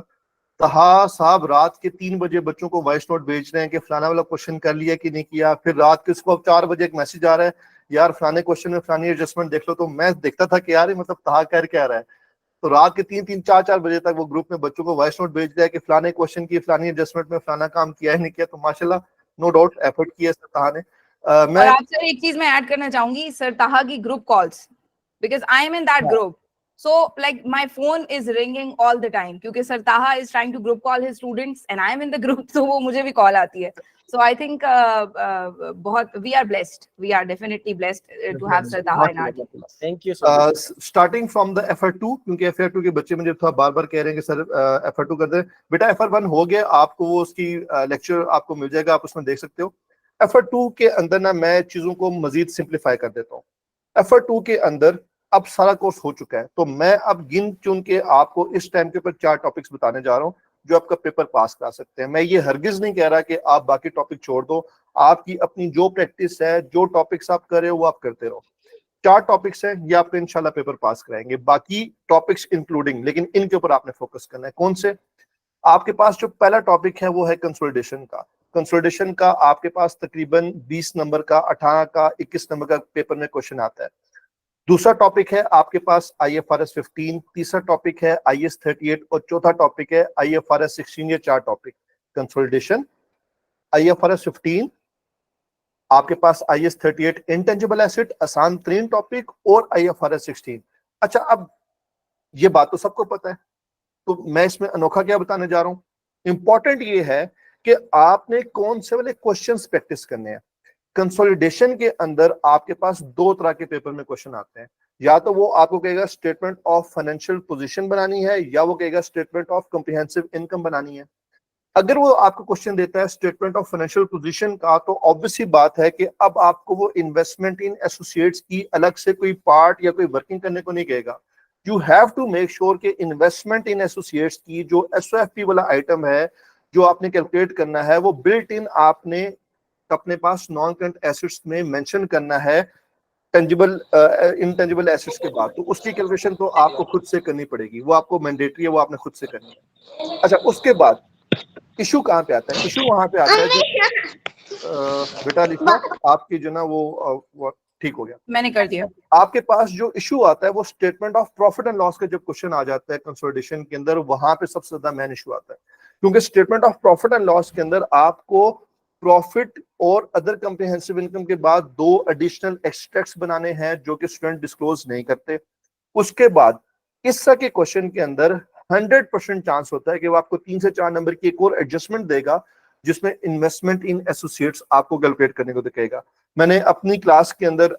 A: तहा साहब रात के 3 बजे बच्चों को वॉइस नोट भेज रहे हैं कि फलाना वाला क्वेश्चन कर लिया कि नहीं किया। फिर रात के सुबह 4 बजे एक मैसेज आ रहा है, यार फलाने क्वेश्चन में फलानी एडजस्टमेंट देख लो। तो मैं देखता था कि यार ये मतलब तहा कर क्या रहा है। तो रात के 3-4 बजे तक वो ग्रुप में बच्चों को वॉइस नोट भेज दिया कि फलाने क्वेश्चन की फलानी एडजस्टमेंट में फलाना काम किया है नहीं किया। तो माशाल्लाह नो डाउट एफर्ट किया सर तहा ने।
C: और आप सर एक चीज मैं ऐड करना चाहूंगी, सर ताहा की group calls, because I am in that group, so like my phone is ringing all the time क्योंकि सर ताहा is trying to group call his students and I am in the group, so वो मुझे भी call आती है। so I think बहुत we are blessed, we are definitely blessed to have sir ताहा in our team।
D: Thank you so much.
A: Starting from the FR2, क्योंकि FR2 के बच्चे मुझे थोड़ा बार बार कह रहे हैं कि सर FR2 कर दे। बेटा FR1 हो गया, आपको वो उसकी लेक्चर आपको मिल जाएगा, आप उसमें देख सकते हो। FR2 के अंदर ना मैं चीजों को मजीद सिंप्लीफाई कर देता हूँ। FR2 के अंदर अब सारा कोर्स हो चुका है, तो मैं अब गिन चुन के आपको इस टाइम के ऊपर 4 टॉपिक्स बताने जा रहा हूँ जो आपका पेपर पास करा सकते हैं। मैं ये हरगिज नहीं कह रहा कि आप बाकी टॉपिक छोड़ दो। आपकी अपनी जो प्रैक्टिस है, जो टॉपिक्स आप कर रहे हो वो आप करते रहो। 4 टॉपिक्स हैं, ये आपको इंशाल्लाह पेपर पास कराएंगे, बाकी टॉपिक्स इंक्लूडिंग, लेकिन इनके ऊपर आपने फोकस करना है। कौन से? आपके पास जो पहला टॉपिक है वो है कंसोलिडेशन का। कंसोलिडेशन का आपके पास तकरीबन 20 नंबर का, 18 का, 21 नंबर का पेपर में क्वेश्चन आता है। दूसरा टॉपिक है आपके पास IFRS 15, तीसरा टॉपिक है IS 38 और चौथा टॉपिक है IFRS 16। ये 4 टॉपिक, कंसोलिडेशन, IFRS 15, आपके पास IS 38 इंटेंजिबल एसेट, आसान तरीन टॉपिक, और IFRS 16। अच्छा, अब ये बात तो सबको पता है, तो मैं इसमें अनोखा क्या बताने जा रहा हूं। इंपॉर्टेंट ये है कि आपने कौन से वाले क्वेश्चंस प्रैक्टिस करने हैं। कंसोलिडेशन के अंदर आपके पास 2 तरह के पेपर में क्वेश्चन आते हैं। या तो वो आपको कहेगा स्टेटमेंट ऑफ फाइनेंशियल पोजीशन बनानी है, या वो कहेगा स्टेटमेंट ऑफ कॉम्प्रिहेंसिव इनकम बनानी है। अगर वो आपको क्वेश्चन देता है स्टेटमेंट ऑफ फाइनेंशियल पोजीशन का, तो ऑब्वियस सी बात है कि अब आपको वो इन्वेस्टमेंट इन एसोसिएट्स की अलग से कोई पार्ट या कोई वर्किंग करने को नहीं कहेगा। You have to make sure कि इन्वेस्टमेंट इन एसोसिएट्स की जो एसओएफपी वाला आइटम है जो आपने कैलकुलेट करना है, वो बिल्ट इन आपने अपने पास नॉन करंट एसेट्स में मेंशन करना है टेंजिबल इनटेंजिबल एसेट्स के बाद। तो उसकी कैलकुलेशन तो आपको खुद से करनी पड़ेगी, वो आपको मैंडेटरी है, वो आपने खुद से करनी है। अच्छा, उसके बाद इशू कहाँ पे आता है? इशू वहां पे आता है जो बेटा लिखो आपकी जो ना वो ठीक हो गया,
C: मैंने कर दिया।
A: आपके पास जो इशू आता है वो statement of profit and loss का जब क्वेश्चन आ जाता है कंसोलिडेशन के अंदर, वहां पे सबसे ज्यादा मेन इशू आता है, क्योंकि statement of profit and loss के अंदर आपको प्रॉफिट और अदर कम्प्रिहेंसिव इनकम के बाद 2 एडिशनल एक्सट्रैक्ट्स बनाने हैं जो कि स्टूडेंट डिस्क्लोज नहीं करते। उसके बाद इस के क्वेश्चन के अंदर 100% चांस होता है कि वो आपको 3 से 4 नंबर की एक और एडजस्टमेंट देगा जिसमें इन्वेस्टमेंट इन एसोसिएट्स आपको कैलकुलेट करने को दिखेगा। मैंने अपनी क्लास के अंदर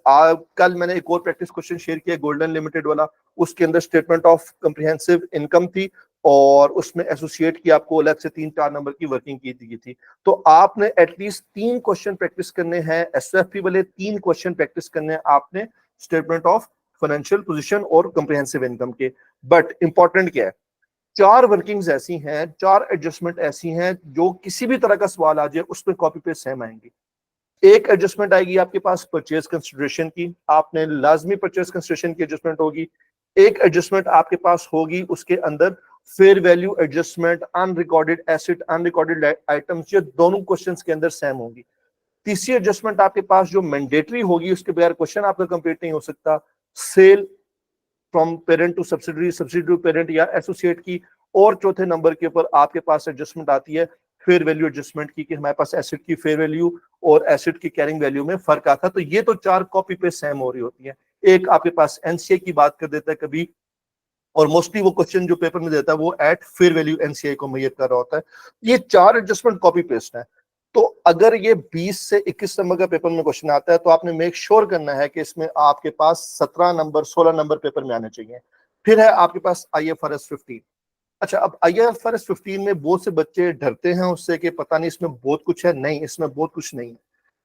A: कल मैंने एक और प्रैक्टिस क्वेश्चन शेयर किया गोल्डन लिमिटेड वाला, उसके अंदर स्टेटमेंट ऑफ कम्प्रिहेंसिव इनकम थी और उसमें एसोसिएट की आपको अलग से 3-4 नंबर की वर्किंग की थी। तो आपने एटलीस्ट 3 क्वेश्चन प्रैक्टिस करने हैं एसओएफपी वाले, 3 क्वेश्चन प्रैक्टिस करने हैं आपने स्टेटमेंट ऑफ फाइनेंशियल पोजीशन और कम्प्रिहेंसिव इनकम के। बट इंपॉर्टेंट क्या है, 4 वर्किंग्स ऐसी हैं, 4 एडजस्टमेंट ऐसी हैं जो किसी भी तरह का सवाल आ जाए उसमें कॉपी पेस्ट सेम आएंगी। एक एडजस्टमेंट आएगी आपके पास परचेज कंसिडरेशन की, आपने लाजमी परचेज कंसिडरेशन की एडजस्टमेंट होगी। एक एडजस्टमेंट आपके पास होगी उसके अंदर fair value adjustment, unrecorded asset, unrecorded items, ये दोनों क्वेश्चंस के अंदर सेम होंगी। तीसरी एडजस्टमेंट आपके पास जो मैंडेटरी होगी, उसके बगैर क्वेश्चन आपका कंप्लीट नहीं हो सकता, sale from parent to subsidiary, subsidiary to parent या एसोसिएट की। और चौथे नंबर के ऊपर आपके पास एडजस्टमेंट आती है फेयर वैल्यू एडजस्टमेंट की, कि हमारे पास एसेट की फेयर वैल्यू और एसेट की कैरिंग वैल्यू में फर्क आता है। तो ये तो 4 कॉपी पे सेम हो रही होती है। एक आपके पास एनसीए की बात कर देता है कभी, और मोस्टली वो क्वेश्चन जो पेपर में देता है वो एट फेयर वैल्यू एनसीए को मेजर कर रहा होता है। ये 4 एडजस्टमेंट कॉपी पेस्ट है। तो अगर ये 20 से 21 नंबर का पेपर में क्वेश्चन आता है तो आपने मेक श्योर करना है कि इसमें आपके पास 17 नंबर 16 नंबर पेपर में आने चाहिए। फिर है आपके पास IFRS 15। अच्छा, अब IFRS 15 में बहुत से बच्चे डरते हैं उससे कि पता नहीं इसमें बहुत कुछ है। नहीं, इसमें बहुत कुछ नहीं है।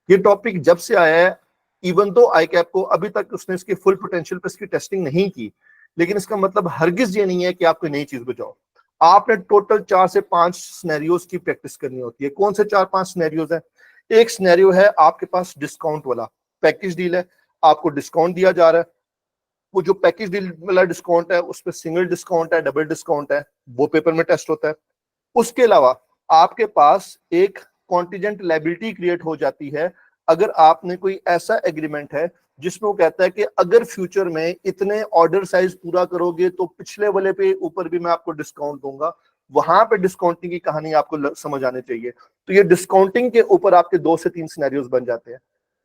A: ये टॉपिक जब से आया है, इवन तो ICAP को अभी तक उसने इसकी फुल पोटेंशियल पर इसकी टेस्टिंग नहीं की, लेकिन इसका मतलब हरगिज ये नहीं है कि आप कोई नई चीज बचाओ। आपने टोटल 4 से 5 सिनेरियोज की प्रैक्टिस करनी होती है। कौन से 4-5 सिनेरियोज हैं? एक सिनेरियो है आपके पास डिस्काउंट वाला, पैकेज डील है, आपको डिस्काउंट दिया जा रहा है। वो जो पैकेज डील वाला डिस्काउंट है उसमें सिंगल डिस्काउंट है, डबल डिस्काउंट है, वो पेपर में टेस्ट होता है। उसके अलावा आपके पास एक कॉन्टिजेंट लायबिलिटी क्रिएट हो जाती है अगर आपने कोई ऐसा एग्रीमेंट है जिसमें वो कहता है कि अगर फ्यूचर में इतने ऑर्डर साइज पूरा करोगे तो पिछले वाले पे ऊपर भी मैं आपको डिस्काउंट दूंगा। वहां पे डिस्काउंटिंग की कहानी आपको समझ आनी चाहिए। तो ये डिस्काउंटिंग के ऊपर आपके 2 से 3 सिनेरियोज बन जाते हैं।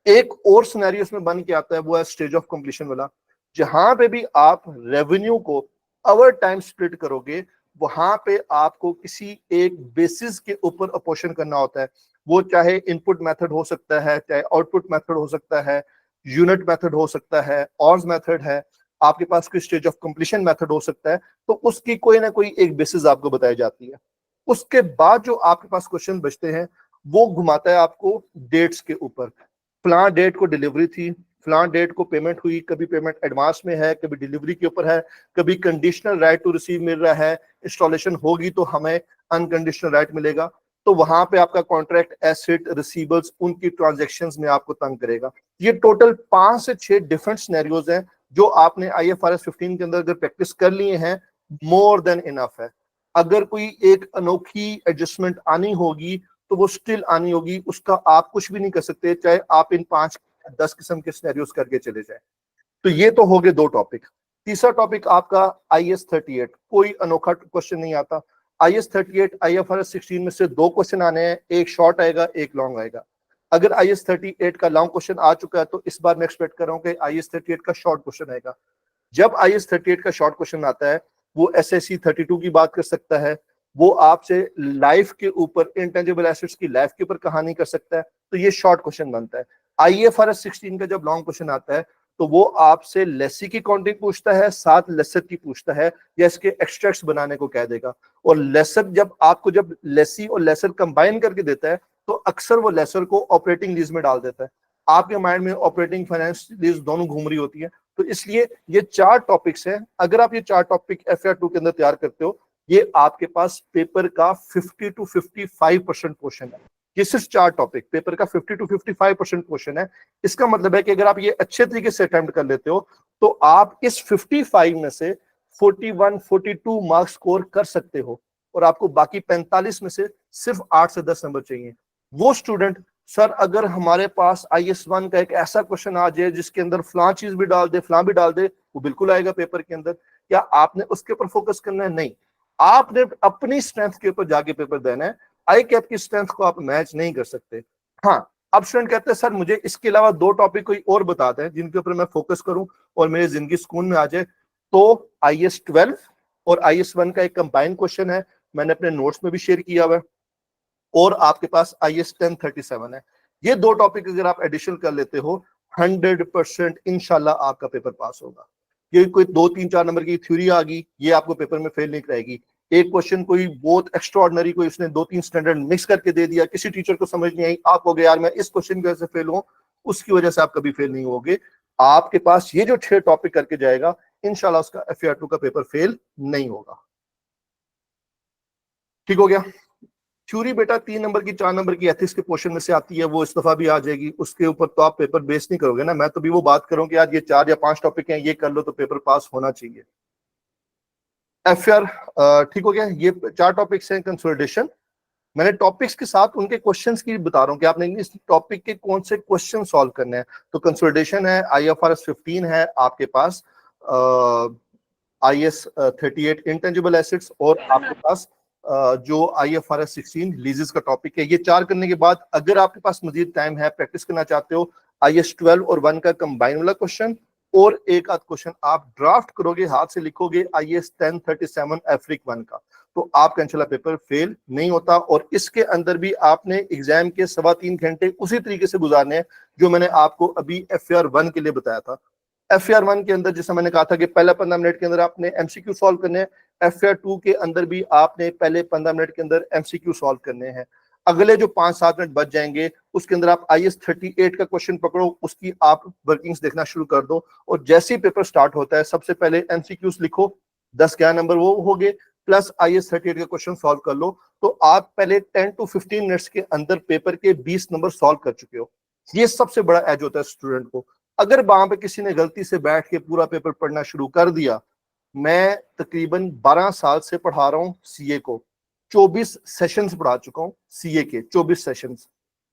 A: एक और सिनेरियो इसमें बन के आता है, वो है स्टेज ऑफ कंप्लीशन वाला, जहां पे भी आप रेवेन्यू को ओवर टाइम स्प्लिट करोगे, वहां पे आपको किसी एक बेसिस के ऊपर अपोर्शन करना होता है। वो चाहे इनपुट मेथड हो सकता है, चाहे आउटपुट मेथड हो सकता है, यूनिट मेथड हो सकता है, ऑर्स मेथड है, आपके पास कोई स्टेज ऑफ कंप्लीशन मेथड हो सकता है। तो उसकी कोई ना कोई एक बेसिस आपको बताई जाती है। उसके बाद जो आपके पास क्वेश्चन बचते हैं वो घुमाता है आपको डेट्स के ऊपर। फलां डेट को डिलीवरी थी, फलां डेट को पेमेंट हुई, कभी पेमेंट एडवांस में है, कभी डिलीवरी के ऊपर है, कभी कंडीशनल राइट टू रिसीव मिल रहा है, इंस्टॉलेशन होगी तो हमें अनकंडीशनल राइट मिलेगा। तो वहां पे आपका कॉन्ट्रैक्ट एसेट रिसीवेबल्स उनकी ट्रांजैक्शंस में आपको तंग करेगा। ये टोटल 5 से 6 डिफरेंट सिनेरियोज हैं जो आपने IFRS 15 के अंदर अगर प्रैक्टिस कर लिए हैं, मोर देन इनफ है। अगर कोई एक अनोखी एडजस्टमेंट आनी होगी तो वो स्टिल आनी होगी, उसका आप कुछ भी नहीं कर सकते, चाहे आप इन 5-10 किस्म के सिनेरियोज करके चले जाए। तो ये तो हो गए 2 टॉपिक। तीसरा टॉपिक आपका IS 38। कोई अनोखा क्वेश्चन नहीं आता। IS 38 IFRS 16 में से 2 क्वेश्चन आने हैं, एक शॉर्ट आएगा, एक लॉन्ग आएगा। अगर IS 38 का लॉन्ग क्वेश्चन आ चुका है तो इस बार मैं एक्सपेक्ट कर रहा हूँ कि IS 38 का शॉर्ट क्वेश्चन आएगा। जब IS 38 का शॉर्ट क्वेश्चन आता है, वो SSC 32 की बात कर सकता है, वो आपसे लाइफ के ऊपर, इंटेंजिबल एसेट्स की लाइफ के ऊपर कहानी कर सकता है। तो ये शॉर्ट क्वेश्चन बनता है। IFRS 16 का जब लॉन्ग क्वेश्चन आता है तो वो आपसे लेसी की काउंटिंग पूछता है, साथ लेसर की पूछता है, या इसके एक्सट्रैक्ट्स बनाने को कह देगा। और लेसर जब लेसी और लेसर कंबाइन करके देता है तो अक्सर वो लेसर को ऑपरेटिंग लीज में डाल देता है। आपके माइंड में ऑपरेटिंग फाइनेंस लीज दोनों घूम रही होती है। तो इसलिए ये 4 टॉपिक्स हैं। अगर आप ये 4 टॉपिक FR2 के अंदर तैयार करते हो, ये आपके पास पेपर का 50 to 55% पोर्शन है। ये सिर्फ 4 टॉपिक पेपर का 50 to 55% पोर्शन है। इसका मतलब है कि अगर आप ये अच्छे तरीके से अटेम्प्ट कर लेते हो तो आप इस 55 में से 41, 42 मार्क्स स्कोर कर सकते हो, और आपको बाकी 45 में से सिर्फ 8 से 10 नंबर चाहिए। वो स्टूडेंट, सर अगर हमारे पास IS1 का एक ऐसा क्वेश्चन आ जाए जिसके अंदर फलां चीज भी डाल दे, फलां भी डाल दे, वो बिल्कुल आएगा पेपर के अंदर। क्या आपने उसके ऊपर फोकस करना है? नहीं, आपने अपनी स्ट्रेंथ के ऊपर जाके पेपर देना है। आई कैप की स्ट्रेंथ को आप मैच नहीं कर सकते। हाँ, अब स्टूडेंट कहते हैं सर मुझे इसके अलावा 2 टॉपिक कोई और बताते हैं जिनके ऊपर मैं फोकस करूं और मेरी जिंदगी सुकून में आ जाए। तो IS12 और IS1 का एक कंबाइंड क्वेश्चन है, मैंने अपने नोट्स में भी शेयर किया हुआ है, और आपके पास IS10 37 है। ये 2 टॉपिक अगर आप एडिशन कर लेते हो, 100% इंशाल्लाह आपका पेपर पास होगा। ये कोई 2-3-4 नंबर की थ्योरी आ गई, ये आपको पेपर में फेल नहीं कराएगी। एक क्वेश्चन कोई बहुत एक्स्ट्राऑर्डिनरी, कोई उसने 2-3 स्टैंडर्ड मिक्स करके दे दिया, किसी टीचर को समझ नहीं आई, आप हो गए यार मैं इस क्वेश्चन की वजह से फेल हूं, उसकी वजह से आप कभी फेल नहीं होगे। आपके पास ये जो 6 टॉपिक करके जाएगा, इंशाल्लाह उसका FR2 का पेपर फेल नहीं होगा। ठीक हो गया। थ्योरी बेटा 3 नंबर की 4 नंबर की एथिक्स के पोर्शन में से आती है, वो इस दफा भी आ जाएगी। उसके ऊपर तो आप पेपर बेस नहीं करोगे ना। मैं तो भी वो बात करूं कि यार ये 4 या 5 टॉपिक हैं, ये कर लो तो पेपर पास होना चाहिए। FR ठीक हो गया। ये 4 टॉपिक्स हैं। कंसोलिडेशन, मैंने टॉपिक्स के साथ उनके क्वेश्चंस की बता रहा हूं कि आपने इस टॉपिक के कौन से क्वेश्चन सॉल्व करने हैं। तो कंसोलिडेशन है, IFRS 15 है आपके पास, IS 38 इंटेंजिबल एसेट्स, और आपके पास जो IFRS 16 लीजेस का टॉपिक है। ये 4 करने के बाद अगर आपके पास मजीद टाइम है, प्रैक्टिस करना चाहते हो, IS 12 और 1 का कंबाइन वाला क्वेश्चन और एक आध क्वेश्चन आप ड्राफ्ट करोगे, हाथ से लिखोगे IS 10 37 एफ्रिक 1 का, तो आपका इंशाल्लाह पेपर फेल नहीं होता। और इसके अंदर भी आपने एग्जाम के 3.25 घंटे उसी तरीके से गुजारने हैं जो मैंने आपको अभी FR1 के लिए बताया था। FR1 के अंदर जैसा मैंने कहा था कि पहले 15 मिनट के अंदर आपने MCQ सॉल्व करने हैं, FR2 के अंदर भी आपने पहले 15 मिनट के अंदर MCQ सॉल्व करने हैं। अगले जो 5-7 मिनट बच जाएंगे उसके अंदर आप IS 38 का क्वेश्चन पकड़ो, उसकी आप वर्किंग्स देखना शुरू कर दो, और जैसे ही पेपर स्टार्ट होता है सबसे पहले MCQs लिखो, 10-11 नंबर वो हो गए, प्लस IS 38 का क्वेश्चन सॉल्व कर लो, तो आप पहले 10 to 15 मिनट्स के अंदर पेपर के 20 नंबर सॉल्व कर चुके हो। ये सबसे बड़ा एज होता है स्टूडेंट को। अगर वहां पे किसी ने गलती से बैठ के पूरा पेपर पढ़ना शुरू कर दिया, मैं तकरीबन 12 साल से पढ़ा रहा हूँ CA को, 24 सेशंस पढ़ा चुका हूँ CA के, 24 सेशंस,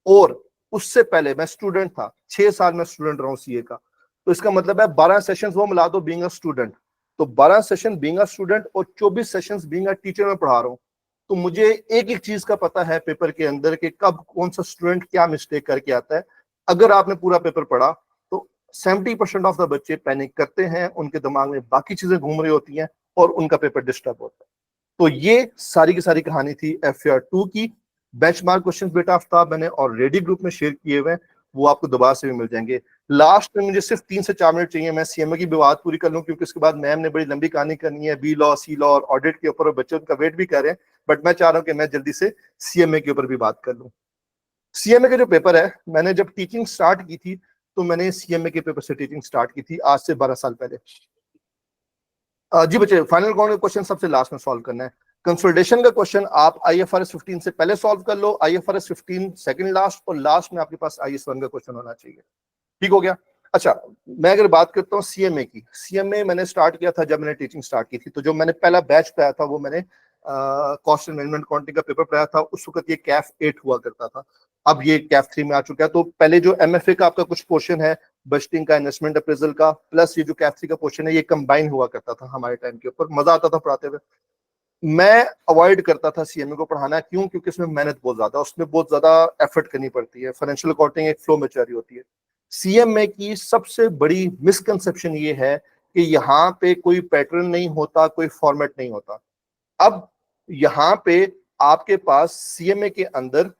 A: और उससे पहले मैं स्टूडेंट था, 6 साल मैं स्टूडेंट रहा हूँ CA का। तो इसका मतलब है 12 सेशंस वो मिला दो बीइंग अ स्टूडेंट, तो 12 सेशन बीइंग अ स्टूडेंट और 24 सेशंस बीइंग अ टीचर में पढ़ा रहा हूँ। तो मुझे एक एक चीज का पता है पेपर के अंदर कि कब कौन सा स्टूडेंट क्या मिस्टेक करके आता है। अगर आपने पूरा पेपर पढ़ा तो 70% ऑफ द बच्चे पैनिक करते हैं, उनके दिमाग में बाकी चीजें घूम रही होती हैं और उनका पेपर डिस्टर्ब होता है। तो ये सारी की सारी कहानी थी FR2 की। बेंचमार्क क्वेश्चंस बेटा आफ्ताब मैंने ऑलरेडी ग्रुप में शेयर किए हुए हैं, वो आपको दोबारा से भी मिल जाएंगे। लास्ट में मुझे सिर्फ 3 से 4 मिनट चाहिए, मैं CMA की भी बात पूरी कर लूं, क्योंकि उसके बाद मैम ने बड़ी लंबी कहानी करनी है B लॉ, C लॉ और ऑडिट के ऊपर, और बच्चे उनका वेट भी कर रहे हैं, बट मैं चाह रहा हूं कि मैं जल्दी से CMA के ऊपर भी बात कर लूं। CMA का जो पेपर है, मैंने जब टीचिंग स्टार्ट की थी तो मैंने CMA के पेपर से टीचिंग स्टार्ट की थी आज से 12 साल पहले। जी बच्चे, फाइनल काउंट का क्वेश्चन सबसे लास्ट में सॉल्व करना है। कंसोलिडेशन का क्वेश्चन आप IFRS 15 से पहले सॉल्व कर लो, IFRS 15 सेकंड लास्ट, और लास्ट में आपके पास IS1 का क्वेश्चन होना चाहिए। ठीक हो गया। अच्छा, मैं अगर बात करता हूँ CMA की, CMA मैंने स्टार्ट किया था जब मैंने टीचिंग स्टार्ट की थी, तो जो मैंने पहला बैच पढ़ाया था वो मैंने कॉस्ट एंड मैनेजमेंट अकाउंटिंग का पेपर पढ़ाया था। उस वक्त ये CAF 8 हुआ करता था, अब ये CAF 3 में आ चुका है। तो पहले जो MFA का आपका कुछ पोर्शन है बजटिंग का, इन्वेस्टमेंट अप्रेजल का, प्लस ये जो CAF 3 का पोर्शन है, ये कंबाइन हुआ करता था हमारे टाइम के ऊपर, मजा आता था पढ़ाते हुए। मैं अवॉइड करता था CMA को पढ़ाना, क्यों? क्योंकि इसमें मेहनत बहुत ज्यादा, उसमें बहुत ज्यादा एफर्ट करनी पड़ती है। फाइनेंशियल अकाउंटिंग एक फ्लो में चल होती है। CMA की सबसे बड़ी मिसकंसेप्शन ये है कि यहाँ पे कोई पैटर्न नहीं होता, कोई फॉर्मेट नहीं होता। अब यहाँ पे आपके पास CMA के अंदर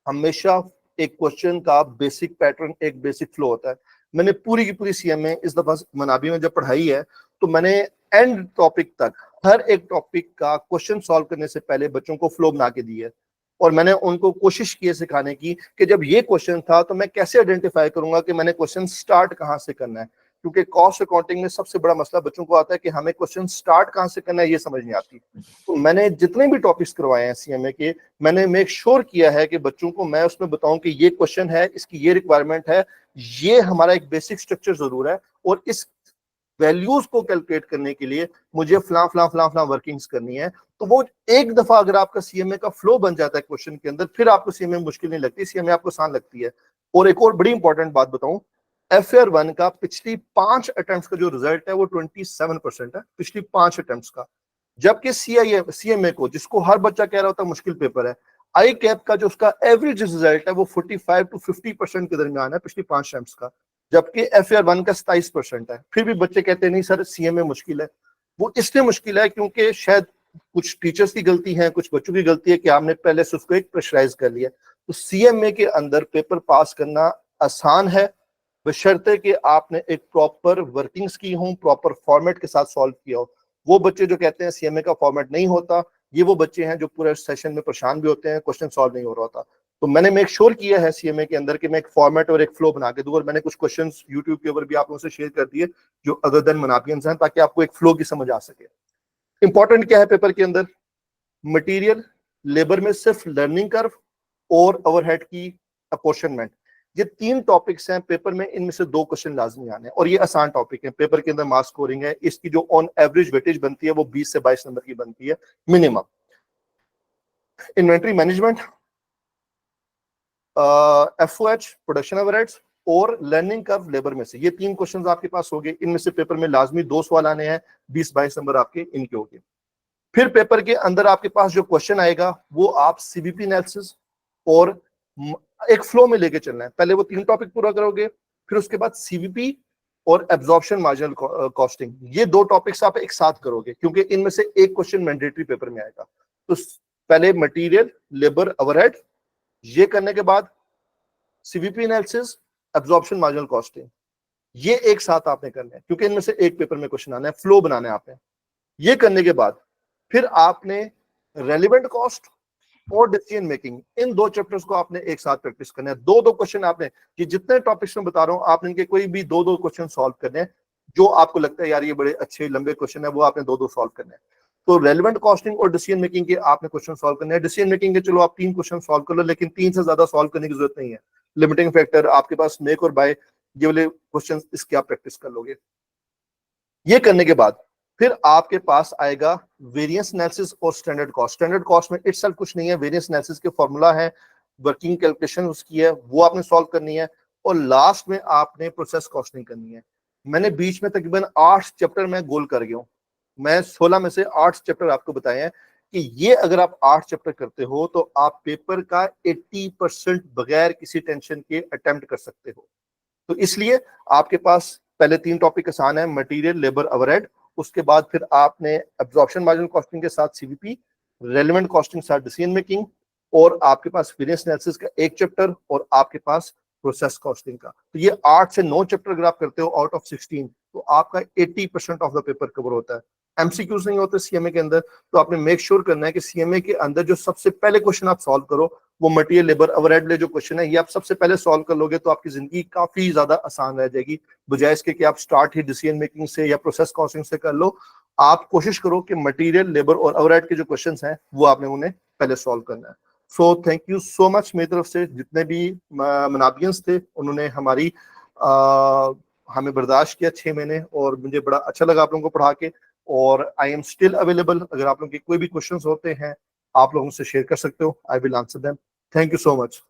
A: हमेशा एक क्वेश्चन का बेसिक पैटर्न, एक बेसिक फ्लो होता है। मैंने पूरी की पूरी सीएमए इस दफा मनाबी में जब पढ़ाई है तो मैंने एंड टॉपिक तक हर एक टॉपिक का क्वेश्चन सॉल्व करने से पहले बच्चों को फ्लो बना के दी है, और मैंने उनको कोशिश की है सिखाने की कि जब ये क्वेश्चन था तो मैं कैसे आइडेंटिफाई करूंगा कि मैंने क्वेश्चन स्टार्ट कहाँ से करना है, क्योंकि कॉस्ट अकाउंटिंग में सबसे बड़ा मसला बच्चों को आता है कि हमें क्वेश्चन स्टार्ट कहाँ से करना है ये समझ नहीं आती। तो मैंने जितने भी टॉपिक्स करवाए हैं सीएमए के, मैंने मेक श्योर किया है कि बच्चों को मैं उसमें बताऊं कि ये क्वेश्चन है, इसकी ये रिक्वायरमेंट है, ये हमारा एक बेसिक स्ट्रक्चर जरूर है, और इस वैल्यूज को कैलकुलेट करने के लिए मुझे फला फला फला फला वर्किंग्स करनी है। तो वो एक दफा अगर आपका सीएमए का फ्लो बन जाता है क्वेश्चन के अंदर, फिर आपको सीएमए मुश्किल नहीं लगती, सीएमए आपको आसान लगती है। और एक और बड़ी इंपॉर्टेंट बात बताऊं, FAR 1 का पिछली 5 अटेम्प्ट्स का जो रिजल्ट है वो 27% है, पिछली 5 अटेम्प्ट्स का। जबकि सीएमए को, जिसको हर बच्चा कह रहा होता है मुश्किल पेपर है, आई कैप का जो उसका एवरेज रिजल्ट है वो 45 to 50% के दरमियान है पिछली 5 अटेम्प्ट्स का, जबकि FAR 1 का 27% है। फिर भी बच्चे कहते हैं नहीं सर सीएमए मुश्किल है। वो इसलिए मुश्किल है क्योंकि शायद कुछ टीचर्स की गलती है, कुछ बच्चों की गलती है कि आपने पहले से उसको एक प्रेशराइज कर लिया। तो सीएमए के अंदर पेपर पास करना आसान है, बशर्ते कि आपने एक प्रॉपर वर्किंग्स की हो, प्रॉपर फॉर्मेट के साथ सॉल्व किया हो। वो बच्चे जो कहते हैं सीएमए का फॉर्मेट नहीं होता, ये वो बच्चे हैं जो पूरे सेशन में परेशान भी होते हैं, क्वेश्चन सॉल्व नहीं हो रहा होता। तो मैंने मेक श्योर किया है सीएमए के अंदर कि मैं एक फॉर्मेट और एक फ्लो बना के दूं, और मैंने कुछ क्वेश्चंस यूट्यूब के ऊपर भी आप लोगों से शेयर कर दिए जो अदर देन मनाबियंस हैं, ताकि आपको एक फ्लो की समझ आ सके। इंपॉर्टेंट क्या है पेपर के अंदर? मटेरियल, लेबर में सिर्फ लर्निंग कर्व और ओवरहेड की अपोर्शनमेंट, ये 3 टॉपिक्स हैं पेपर में, इनमें से 2 क्वेश्चन लाजमी आने हैं, और ये आसान टॉपिक है। पेपर के अंदर मार्क्स स्कोरिंग है, इसकी जो ऑन एवरेज वेटेज बनती है वो 20 से 22 नंबर की बनती है minimum. Inventory management, FOH production overheads और लर्निंग कर्व लेबर में से, ये 3 क्वेश्चंस आपके पास हो गए। इनमें से पेपर में लाजमी 2 सवाल आने हैं, 20-22 नंबर आपके इनके हो गए। फिर पेपर के अंदर आपके पास जो क्वेश्चन आएगा वो आप CVP एनालिसिस और एक फ्लो में लेके चलना है। पहले वो 3 टॉपिक पूरा करोगे, फिर उसके बाद CVP और एब्जॉर्प्शन मार्जिनल कॉस्टिंग, ये 2 टॉपिक्स आप एक साथ करोगे, क्योंकि इनमें से एक क्वेश्चन मैंडेटरी पेपर में आएगा। तो पहले मटेरियल, लेबर, ओवरहेड, ये करने के बाद CVP analysis, absorption marginal costing, ये एक साथ आपने करना है, क्योंकि इनमें से एक पेपर में क्वेश्चन आना है, फ्लो बनाना है आपने। ये करने के बाद फिर आपने रेलिवेंट कॉस्ट और डिसीजन मेकिंग, इन 2 चैप्टर्स को आपने एक साथ प्रैक्टिस करना है। 2-2 क्वेश्चन आपने, ये जितने टॉपिक्स में बता रहा हूं, आपने इनके कोई भी 2-2 क्वेश्चन सॉल्व करने हैं। जो आपको लगता है यार ये बड़े अच्छे लंबे क्वेश्चन है, वो आपने 2-2 सॉल्व करने हैं। तो रेलिवेंट कॉस्टिंग और डिसीजन मेकिंग के आपने क्वेश्चन सॉल्व करने हैं। डिसीजन मेकिंग के चलो आप 3 क्वेश्चन सॉल्व कर लो, लेकिन 3 से ज्यादा सॉल्व करने की जरूरत नहीं है। लिमिटिंग फैक्टर, आपके पास मेक और बाय, ये वाले क्वेश्चन इसके आप प्रैक्टिस कर लोगे। ये करने के बाद फिर आपके पास आएगा वेरिएंस एनालिसिस और स्टैंडर्ड कॉस्ट। स्टैंडर्ड कॉस्ट में इटसेल्फ कुछ नहीं है, वेरिएंस एनालिसिस के फॉर्मूला है, वर्किंग कैलकुलेशन उसकी है, वो आपने सॉल्व करनी है, और लास्ट में आपने प्रोसेस कॉस्टिंग करनी है। मैंने बीच में तकरीबन 8 चैप्टर में गोल कर गया हूँ। मैं 16 में से 8 चैप्टर आपको बताए हैं कि ये अगर आप 8 चैप्टर करते हो तो आप पेपर का 80% बगैर किसी टेंशन के अटेम्प्ट कर सकते हो। तो इसलिए आपके पास पहले 3 टॉपिक आसान है, मटेरियल, लेबर, ओवरहेड, उसके बाद फिर आपने एब्जॉर्प्शन मार्जिनल कॉस्टिंग के साथ CVP, रेलेवेंट कॉस्टिंग के साथ डिसीजन मेकिंग, और आपके पास वेरिएंस एनालिसिस का एक चैप्टर, और आपके पास प्रोसेस कॉस्टिंग का। तो ये 8 से 9 चैप्टर अगर आप करते हो आउट ऑफ 16, तो आपका 80% ऑफ द पेपर कवर होता है। MCQs नहीं होते सीएमए के अंदर, तो आपने मेक श्योर करना है कि सीएमए के अंदर जो सबसे पहले क्वेश्चन आप सॉल्व करो वो मटेरियल, लेबर, ओवरहेड ले जो क्वेश्चन है, ये आप सबसे पहले सॉल्व कर लोगे तो आपकी जिंदगी काफी ज्यादा आसान रह जाएगी, बजाय इसके कि आप स्टार्ट ही डिसीजन मेकिंग से या प्रोसेस कॉस्टिंग से कर लो। आप कोशिश करो कि मटेरियल, लेबर और ओवरहेड के जो क्वेश्चंस हैं वो आपने उन्हें पहले सॉल्व करना है। सो थैंक यू सो मच। मेरी तरफ से जितने भी मनाबियंस थे उन्होंने हमें बर्दाश्त किया 6 महीने, और मुझे बड़ा अच्छा लगा आप लोगों को पढ़ा के, और आई एम स्टिल अवेलेबल। अगर आप लोगों के कोई भी क्वेश्चंस होते हैं आप लोगों से शेयर कर सकते हो, I will answer them. Thank you so much.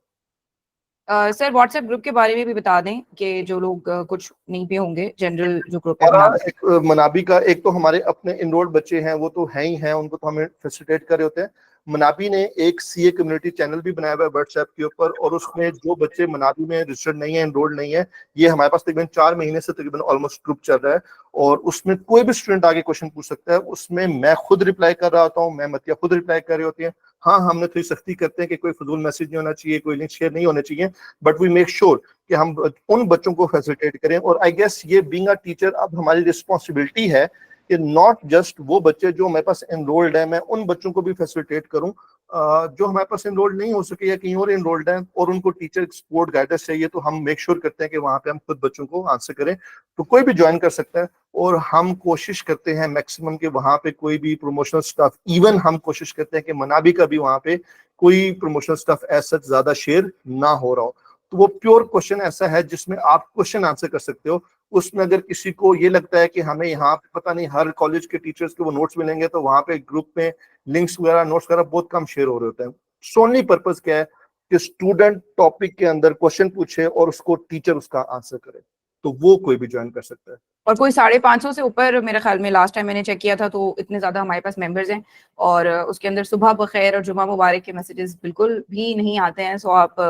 C: Sir WhatsApp group के बारे में भी बता दें कि जो लोग कुछ नहीं पे होंगे, जनरल जो ग्रुप है
A: एक मनाबी का, एक तो हमारे अपने इनरोल्ड बच्चे हैं वो तो है ही हैं, उनको तो हमें फैसिलिटेट कर रहे होते हैं। मनाबी ने एक CA कम्युनिटी चैनल भी बनाया हुआ है व्हाट्सएप के ऊपर, और उसमें जो बच्चे मनाबी में रजिस्टर्ड नहीं है, इनरोल्ड नहीं है, ये हमारे पास तकरीबन 4 महीने से तकरीबन ऑलमोस्ट ग्रुप चल रहा है, और उसमें कोई भी स्टूडेंट आगे क्वेश्चन पूछ सकता है। उसमें मैं खुद रिप्लाई कर रहा होता हूँ, मैं मतिया खुद रिप्लाई कर रही होती है। हाँ, हमने थोड़ी सख्ती करते हैं कि कोई फजूल मैसेज नहीं होना चाहिए, कोई लिंक शेयर नहीं होने चाहिए, बट वी मेक श्योर कि हम उन बच्चों को फैसिलिटेट करें। और आई गेस ये बीइंग अ टीचर अब हमारी रिस्पॉन्सिबिलिटी है कि नॉट जस्ट वो बच्चे जो हमारे पास एनरोल्ड है, मैं उन बच्चों को भी फैसिलिटेट करूं जो हमारे पास एनरोल्ड नहीं हो सके या कहीं और एनरोल्ड है और उनको टीचर सपोर्ट गाइडेंस चाहिए, तो हम मेक श्योर करते हैं कि वहां पे हम खुद बच्चों को आंसर करें। तो कोई भी ज्वाइन कर सकता है और हम कोशिश करते हैं मैक्सिमम कि वहां पे कोई भी प्रमोशनल स्टफ, इवन हम कोशिश करते हैं कि मनाबी का भी वहां पे कोई प्रमोशनल स्टफ ऐसा ज्यादा शेयर ना हो रहा हो। तो वो प्योर क्वेश्चन ऐसा है जिसमें आप क्वेश्चन आंसर कर सकते हो। उसमें अगर किसी को ये लगता है कि हमें यहाँ पे पता नहीं हर कॉलेज के टीचर्स के वो नोट्स मिलेंगे, तो वहां पे ग्रुप में लिंक्स वगैरह नोट्स वगैरह बहुत कम शेयर हो रहे होते हैं। सोनली पर्पस क्या है कि स्टूडेंट टॉपिक के अंदर क्वेश्चन पूछे और उसको टीचर उसका आंसर करे, तो वो कोई भी ज्वाइन कर सकता है।
C: और कोई 550 से ऊपर मेरे ख्याल में लास्ट टाइम मैंने चेक किया था, तो इतने ज्यादा हमारे पास मेंबर्स हैं और उसके अंदर सुबह बखैर और जुमा मुबारक के मैसेजेस बिल्कुल भी नहीं आते हैं। सो आप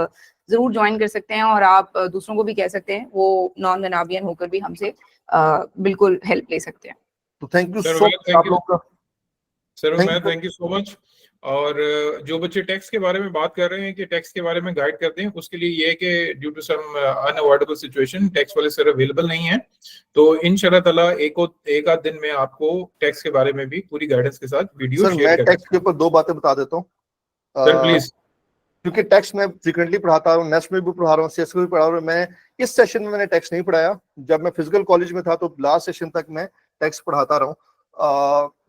C: जरूर ज्वाइन कर सकते हैं और आप दूसरों को भी कह सकते हैं, वो नॉन मनाबियन होकर भी हमसे बिल्कुल हेल्प ले सकते हैं।
A: तो thank you
B: sir
A: so much आप लोगों का।
B: सर
A: Thank
B: मैं
A: you.
B: Thank you so much. और जो बच्चे टैक्स के बारे में बात कर रहे हैं कि टैक्स के बारे में गाइड करते हैं, उसके लिए ये है कि due to some unavoidable situation tax वाले सर अवेलेबल नहीं है, तो इंशाल्लाह ताला एक आध दिन में आपको टैक्स के बारे में भी पूरी गाइडेंस के साथ वीडियो
A: सर
B: शेयर
A: मैं
B: कर
A: टैक्स के ऊपर 2 बातें बता देता हूँ।
B: Sir please.
A: क्योंकि टैक्स मैं फ्रिक्वेंटली पढ़ाता हूँ, नेक्स्ट में भी पढ़ा रहा हूँ, सीएस में भी पढ़ा रहा हूँ। मैं इस सेशन में मैंने टैक्स नहीं पढ़ाया। जब मैं फिजिकल कॉलेज में था तो लास्ट सेशन तक मैं टैक्स पढ़ाता रहा हूँ।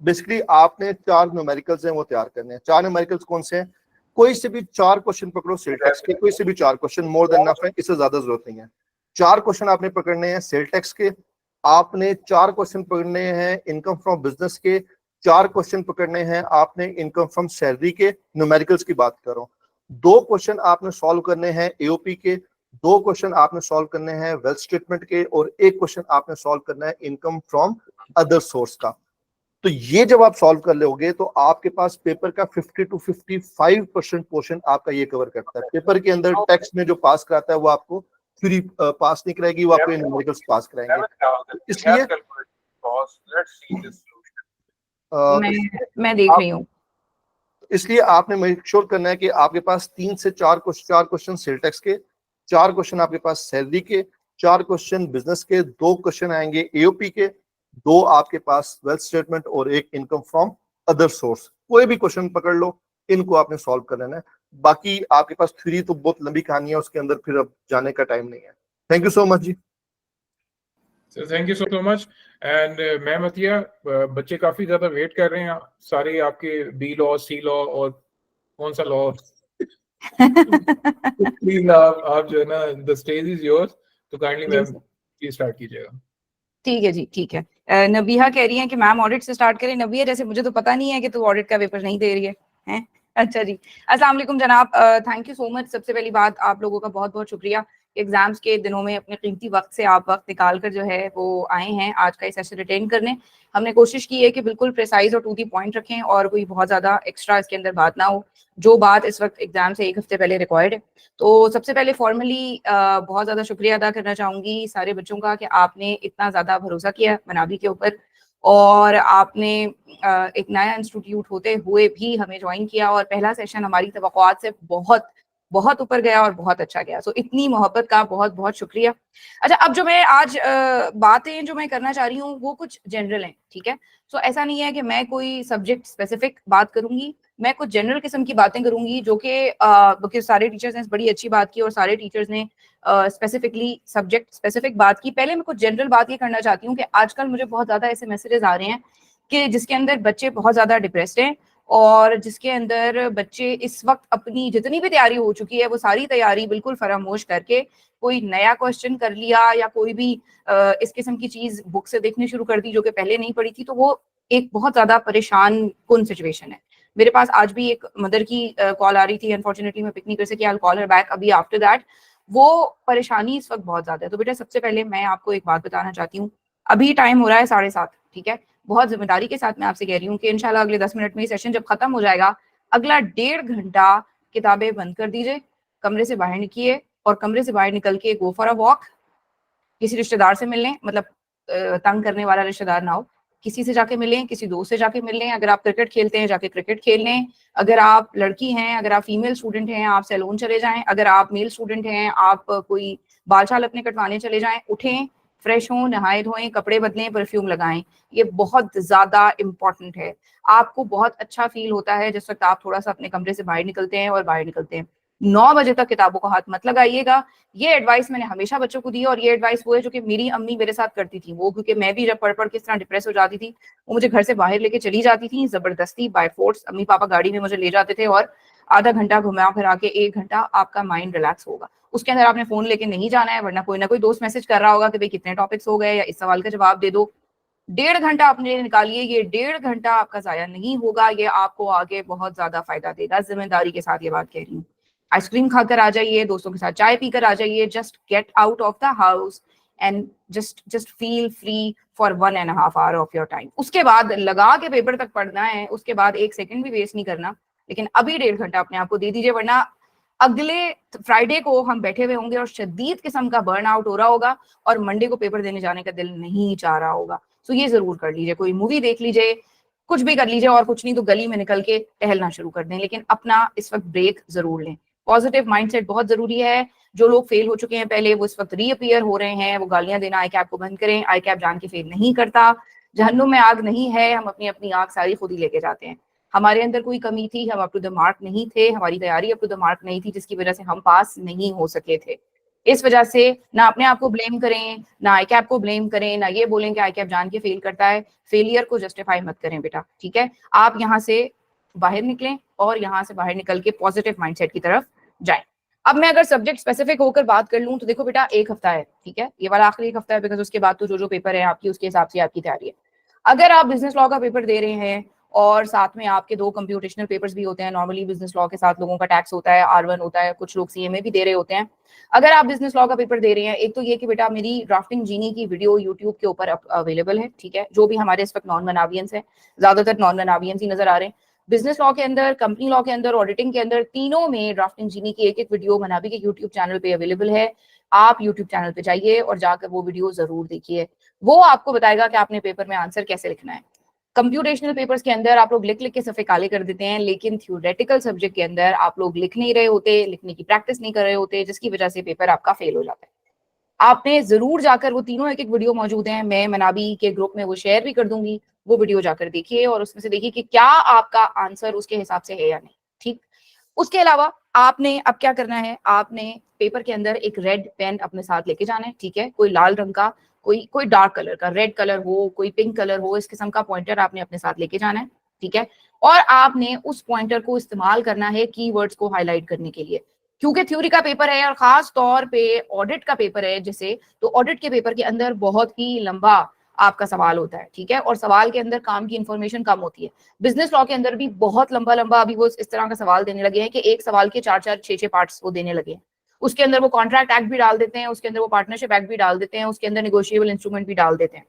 A: बेसिकली आपने 4 न्यूमेरिकल्स हैं वो तैयार करने हैं। 4 न्यूमेरिकल्स कौन से हैं? कोई से भी 4 क्वेश्चन पकड़ो सेल टैक्स के, कोई से भी 4 क्वेश्चन, मोर देन इनफ है, इससे ज्यादा जरूरत नहीं है। 4 क्वेश्चन आपने पकड़ने हैं सेल टैक्स के, आपने 4 क्वेश्चन पकड़ने हैं इनकम फ्रॉम बिजनेस के, 4 क्वेश्चन पकड़ने हैं आपने इनकम फ्रॉम सैलरी के, न्यूमेरिकल्स की बात कर रहा हूँ। 2 क्वेश्चन आपने सॉल्व करने हैं एओपी के, 2 क्वेश्चन आपने सॉल्व करने हैं वेल्थ स्टेटमेंट के, और 1 क्वेश्चन आपने सॉल्व करना है इनकम फ्रॉम अदर सोर्स का। तो ये जब आप सॉल्व कर लोगे तो आपके पास पेपर का 50 to 55% पोर्शन आपका ये कवर करता है। पेपर के अंदर टैक्स में जो पास कराता है वो आपको फ्री पास नहीं कराएगी, वो आपको न्यूमेरिकल्स पास कराएंगे। इसलिए
C: मैं देख रही हूँ।
A: इसलिए आपने मेक श्योर करना है कि आपके पास 3 से 4 क्वेश्चन सेल टैक्स के, 4 क्वेश्चन आपके पास सैलरी के, 4 क्वेश्चन बिजनेस के, 2 क्वेश्चन आएंगे एओपी के, 2 आपके पास वेल्थ स्टेटमेंट और 1 इनकम फ्रॉम अदर सोर्स। कोई भी क्वेश्चन पकड़ लो, इनको आपने सॉल्व कर लेना है। बाकी आपके पास थ्योरी तो बहुत लंबी कहानी है, उसके अंदर फिर अब जाने का टाइम नहीं है। थैंक यू सो मच जी।
B: Sir thank you so much. And ma'am Atiya, बच्चे काफी ज्यादा वेट कर रहे हैं सारे आपके बी लॉ, सी लॉ और कौन सा लॉ। प्लीज आप जो है ना, द स्टेज इज योर्स, तो काइंडली मैम प्लीज स्टार्ट कीजिएगा।
C: ठीक है जी, ठीक है। नबिहा कह रही है कि मैम ऑडिट से स्टार्ट करें। नबिहा, जैसे मुझे तो पता नहीं है कि तू ऑडिट का पेपर नहीं दे रही है, हैं? अच्छा जी, अस्सलाम वालेकुम जनाब। Thank you so much. सबसे पहली बात, आप लोगों का बहुत बहुत शुक्रिया। एग्जाम्स के दिनों में अपने कीमती वक्त से आप वक्त निकाल कर जो है वो आए हैं आज का सेशन अटेंड करने। हमने कोशिश की है कि बिल्कुल प्रिसाइज और टू दी पॉइंट रखें और कोई बहुत ज्यादा एक्स्ट्रा इसके अंदर बात ना हो, जो बात इस वक्त एग्जाम से 1 हफ्ते पहले रिक्वायर्ड है। तो सबसे पहले फॉर्मली बहुत ज्यादा शुक्रिया अदा करना चाहूंगी सारे बच्चों का कि आपने इतना ज्यादा भरोसा किया मनाबी के ऊपर और आपने एक नया इंस्टीट्यूट होते हुए भी हमें ज्वाइन किया और पहला सेशन हमारी तवक्कुआत से बहुत बहुत ऊपर गया और बहुत अच्छा गया। सो इतनी मोहब्बत का बहुत बहुत शुक्रिया। अच्छा, अब जो मैं आज बातें जो मैं करना चाह रही हूँ वो कुछ जनरल हैं, ठीक है? सो ऐसा नहीं है कि मैं कोई सब्जेक्ट स्पेसिफिक बात करूंगी, मैं कुछ जनरल किस्म की बातें करूंगी जो कि सारे टीचर्स ने बड़ी अच्छी बात की और सारे टीचर्स ने स्पेसिफिकली सब्जेक्ट स्पेसिफिक बात की। पहले मैं कुछ जनरल बात ये करना चाहती हूँ कि आजकल मुझे बहुत ज्यादा ऐसे मैसेजेस आ रहे हैं कि जिसके अंदर बच्चे बहुत ज्यादा डिप्रेस्ड हैं और जिसके अंदर बच्चे इस वक्त अपनी जितनी भी तैयारी हो चुकी है वो सारी तैयारी बिल्कुल फरामोश करके कोई नया क्वेश्चन कर लिया या कोई भी इस किस्म की चीज बुक से देखनी शुरू कर दी जो कि पहले नहीं पढ़ी थी। तो वो एक बहुत ज्यादा परेशान कुन सिचुएशन है। मेरे पास आज भी एक मदर की कॉल आ रही थी, अनफॉर्चुनेटली मैं पिक नहीं कर सकी, आई कॉल हर बैक अभी आफ्टर दैट। वो परेशानी इस वक्त बहुत ज्यादा है। तो बेटा सबसे पहले मैं आपको एक बात बताना चाहती हूँ, अभी टाइम हो रहा है 7:30, ठीक है? बहुत जिम्मेदारी के साथ मैं आपसे कह रही हूँ कि इंशाल्लाह अगले 10 मिनट में सेशन जब खत्म हो जाएगा, अगला 1.5 घंटा किताबें बंद कर दीजिए, कमरे से बाहर निकलिए और कमरे से बाहर निकल के गो फॉर अ वॉक, किसी रिश्तेदार से मिलने, मतलब तंग करने वाला रिश्तेदार ना हो, किसी से जाके मिलें, किसी दोस्त से जाके मिल लें। अगर आप क्रिकेट खेलते हैं जाके क्रिकेट खेल लें। अगर आप लड़की हैं, अगर आप फीमेल स्टूडेंट हैं, आप सैलून चले जाएं। अगर आप मेल स्टूडेंट हैं, आप कोई बाल छाल अपने कटवाने चले जाएं। उठें, फ्रेश हों, नहाए धोएं, कपड़े बदलें, परफ्यूम लगाएं। ये बहुत ज्यादा इंपॉर्टेंट है। आपको बहुत अच्छा फील होता है जिस वक्त आप थोड़ा सा अपने कमरे से बाहर निकलते हैं, और बाहर निकलते हैं 9 बजे तक किताबों को हाथ मत लगाइएगा। ये एडवाइस मैंने हमेशा बच्चों को दी है, और ये एडवाइस वो है जो कि मेरी अम्मी मेरे साथ करती थी। वो क्योंकि मैं भी जब पढ़ पढ़ के इस तरह डिप्रेस हो जाती थी, वो मुझे घर से बाहर लेके चली जाती थी जबरदस्ती, बाय फोर्स। अम्मी पापा गाड़ी में मुझे ले जाते थे और आधा घंटा घुमा फिरा के 1 घंटा आपका माइंड रिलैक्स होगा। उसके अंदर आपने फोन लेके नहीं जाना है, वरना कोई ना कोई दोस्त मैसेज कर रहा होगा कि भाई कितने टॉपिक्स हो गए या इस सवाल का जवाब दे दो। 1.5 घंटा अपने लिए निकालिए। ये 1.5 घंटा आपका जाया नहीं होगा, ये आपको आगे बहुत ज्यादा फायदा देगा। जिम्मेदारी के साथ ये बात कह रही हूँ। आइसक्रीम खाकर आ जाइए, दोस्तों के साथ चाय पीकर आ जाइए। Just get out of the house and just feel free for 1.5 hour of your time. उसके बाद लगा के पेपर तक पढ़ना है, उसके बाद 1 सेकंड भी वेस्ट नहीं करना। लेकिन अभी 1.5 घंटा अपने आप को दे दीजिए, वरना अगले फ्राइडे को हम बैठे हुए होंगे और शदीद किस्म का बर्न आउट हो रहा होगा, और मंडे को पेपर देने जाने का दिल नहीं चाह रहा होगा। तो ये जरूर कर लीजिए, कोई मूवी देख लीजिए, कुछ भी कर लीजिए, और कुछ नहीं तो गली में निकल के टहलना शुरू कर दें। लेकिन अपना इस वक्त ब्रेक जरूर लें। पॉजिटिव माइंडसेट बहुत जरूरी है। जो लोग फेल हो चुके हैं पहले, वो इस वक्त रीअपियर हो रहे हैं, वो गालियां देना आई कैप को बंद करें। आई कैप जान के फेल नहीं करता। जहन्नुम में आग नहीं है, हम अपनी अपनी आग सारी खुद ही लेके जाते हैं। हमारे अंदर कोई कमी थी, हम अप टू द मार्क नहीं थे, हमारी तैयारी अप टू द मार्क नहीं थी, जिसकी वजह से हम पास नहीं हो सके थे। इस वजह से ना अपने आप को ब्लेम करें, ना आई कैप को ब्लेम करें, ना ये बोलें कि आई कैप जान के फेल करता है। फेलियर को जस्टिफाई मत करें बेटा, ठीक है। आप यहाँ से बाहर निकलें, और यहाँ से बाहर निकल के पॉजिटिव माइंडसेट की तरफ जाएं। अब मैं अगर सब्जेक्ट स्पेसिफिक होकर बात कर लूं तो देखो बेटा, 1 हफ्ता है, ठीक है। ये वाला आखिरी 1 हफ्ता है, बिकॉज उसके बाद तो जो पेपर है आपकी, उसके हिसाब से आपकी तैयारी है। अगर आप बिजनेस लॉ का पेपर दे रहे हैं, और साथ में आपके 2 कंप्यूटेशनल पेपर्स भी होते हैं, नॉर्मली बिजनेस लॉ के साथ लोगों का टैक्स होता है, R1 होता है, कुछ लोग CMA भी दे रहे होते हैं। अगर आप बिजनेस लॉ का पेपर दे रहे हैं, एक तो ये कि बेटा मेरी ड्राफ्टिंग जीनी की वीडियो यूट्यूब के ऊपर अवेलेबल है, ठीक है। जो भी हमारे इस वक्त नॉन मनावियंस है, ज्यादातर नॉन मनावियंस ही नजर आ रहे हैं। बिजनेस लॉ के अंदर, कंपनी लॉ के अंदर, ऑडिटिंग के अंदर, तीनों में ड्राफ्टिंग जीनी की एक वीडियो मनावी के यूट्यूब चैनल पे अवेलेबल है। आप यूट्यूब चैनल पे जाइए और जाकर वो वीडियो जरूर देखिए। वो आपको बताएगा कि आपने पेपर में आंसर कैसे लिखना है। कंप्यूटेशनल पेपर्स के अंदर आप लोग लिख लिख के सफे काले कर देते हैं, लेकिन थ्योरेटिकल सब्जेक्ट के अंदर आप लोग लिख नहीं रहे होते, लिखने की प्रैक्टिस नहीं कर रहे होते, जिसकी वजह से पेपर आपका फेल हो जाता है। आपने जरूर जाकर, वो तीनों एक वीडियो मौजूद हैं, मैं मनाबी के ग्रुप में वो शेयर भी कर दूंगी, वो वीडियो जाकर देखिए और उसमें से देखिए कि क्या आपका आंसर उसके हिसाब से है या नहीं, ठीक। उसके अलावा आपने अब क्या करना है, आपने पेपर के अंदर एक रेड पेन अपने साथ लेके जाना है, ठीक है। कोई लाल रंग का, कोई डार्क कलर का, रेड कलर हो, कोई पिंक कलर हो, इस किस्म का पॉइंटर आपने अपने साथ लेके जाना है, ठीक है। और आपने उस पॉइंटर को इस्तेमाल करना है कीवर्ड्स को हाईलाइट करने के लिए, क्योंकि थ्योरी का पेपर है और खास तौर पे ऑडिट का पेपर है जैसे, तो ऑडिट के पेपर के अंदर बहुत ही लंबा आपका सवाल होता है, ठीक है। और सवाल के अंदर काम की इंफॉर्मेशन कम होती है। बिजनेस लॉ के अंदर भी बहुत लंबा लंबा अभी वो इस तरह का सवाल देने लगे हैं कि एक सवाल के 4-4, 6-6 पार्ट्स वो देने लगे हैं। उसके अंदर वो कॉन्ट्रैक्ट एक्ट भी डाल देते हैं, उसके अंदर वो पार्टनरशिप एक्ट भी डाल देते हैं, उसके अंदर निगोशिएबल इंस्ट्रूमेंट भी डाल देते हैं।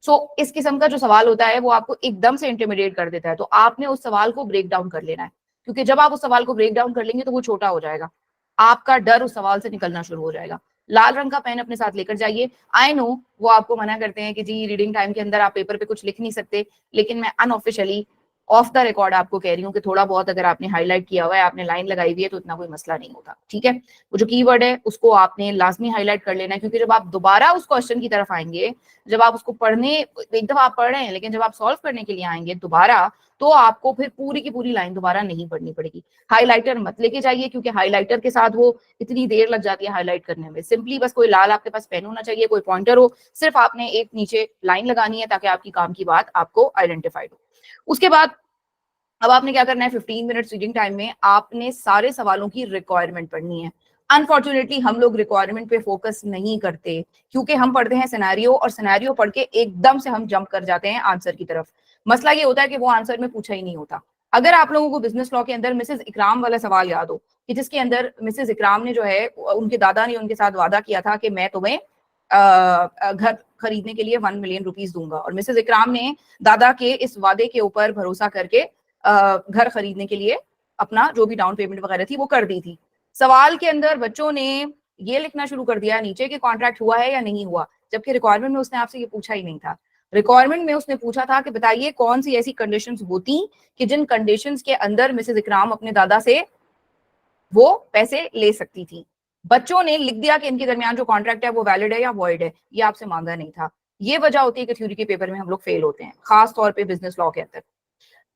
C: सो इस किस्म का जो सवाल होता है वो आपको एकदम से इंटिमिडेट कर देता है। तो आपने उस सवाल को ब्रेक डाउन कर लेना है, क्योंकि जब आप उस सवाल को ब्रेक डाउन कर लेंगे तो वो छोटा हो जाएगा, आपका डर उस सवाल से निकलना शुरू हो जाएगा। लाल रंग का पेन अपने साथ लेकर जाइए। आई नो वो आपको मना करते हैं कि जी रीडिंग टाइम के अंदर आप पेपर पे कुछ लिख नहीं सकते, लेकिन मैं अनऑफिशियली ऑफ द रिकॉर्ड आपको कह रही हूँ कि थोड़ा बहुत अगर आपने हाईलाइट किया हुआ है, आपने लाइन लगाई हुई है, तो इतना कोई मसला नहीं होता, ठीक है। वो जो कीवर्ड है उसको आपने लाजमी हाईलाइट कर लेना है, क्योंकि जब आप दोबारा उस क्वेश्चन की तरफ आएंगे, जब आप उसको पढ़ने, एक दफा आप पढ़ रहे हैं, लेकिन जब आप सॉल्व करने के लिए आएंगे दोबारा, तो आपको फिर पूरी की पूरी लाइन दोबारा नहीं पढ़नी पड़ेगी। हाईलाइटर मत लेके जाइए, क्योंकि हाईलाइटर के साथ वो इतनी देर लग जाती है हाईलाइट करने में। सिंपली बस कोई लाल आपके पास पेन होना चाहिए, कोई पॉइंटर हो, सिर्फ आपने एक नीचे लाइन लगानी है ताकि आपकी काम की बात आपको आइडेंटिफाइड हो। उसके बाद अब आपने क्या करना है, 15 मिनट रीडिंग टाइम में आपने सारे सवालों की रिक्वायरमेंट पढ़नी है। अनफॉर्चुनेटली हम लोग रिक्वायरमेंट पे फोकस नहीं करते, क्योंकि हम पढ़ते हैं सिनेरियो, और सिनेरियो पढ़ के एकदम से हम जंप कर जाते हैं आंसर की तरफ। मसला ये होता है कि वो आंसर में पूछा ही नहीं होता। अगर आप लोगों को बिजनेस लॉ के अंदर मिसेस इकराम वाला सवाल याद हो, कि जिसके अंदर मिसेस इकराम ने जो है, उनके दादा ने उनके साथ वादा किया था कि मैं तुम्हें घर खरीदने के लिए 1 मिलियन रुपीस दूंगा, और मिसेस इकराम ने दादा के इस वादे के ऊपर भरोसा करके घर खरीदने के लिए अपना जो भी डाउन पेमेंट वगैरह थी वो कर दी थी। सवाल के अंदर बच्चों ने ये लिखना शुरू कर दिया नीचे कि कॉन्ट्रैक्ट हुआ है या नहीं हुआ, जबकि रिक्वायरमेंट में उसने आपसे ये पूछा ही नहीं था। रिक्वायरमेंट में उसने पूछा था कि बताइए कौन सी ऐसी कंडीशंस होती कि जिन कंडीशंस के अंदर मिसेस इकराम अपने दादा से वो पैसे ले सकती थी। बच्चों ने लिख दिया कि इनके दरमियान जो कॉन्ट्रैक्ट है वो वैलिड है या वॉइड है, ये आपसे मांगा नहीं था। ये वजह होती है कि थ्योरी के पेपर में हम लोग फेल होते हैं, खास तौर पे बिजनेस लॉ के अंदर।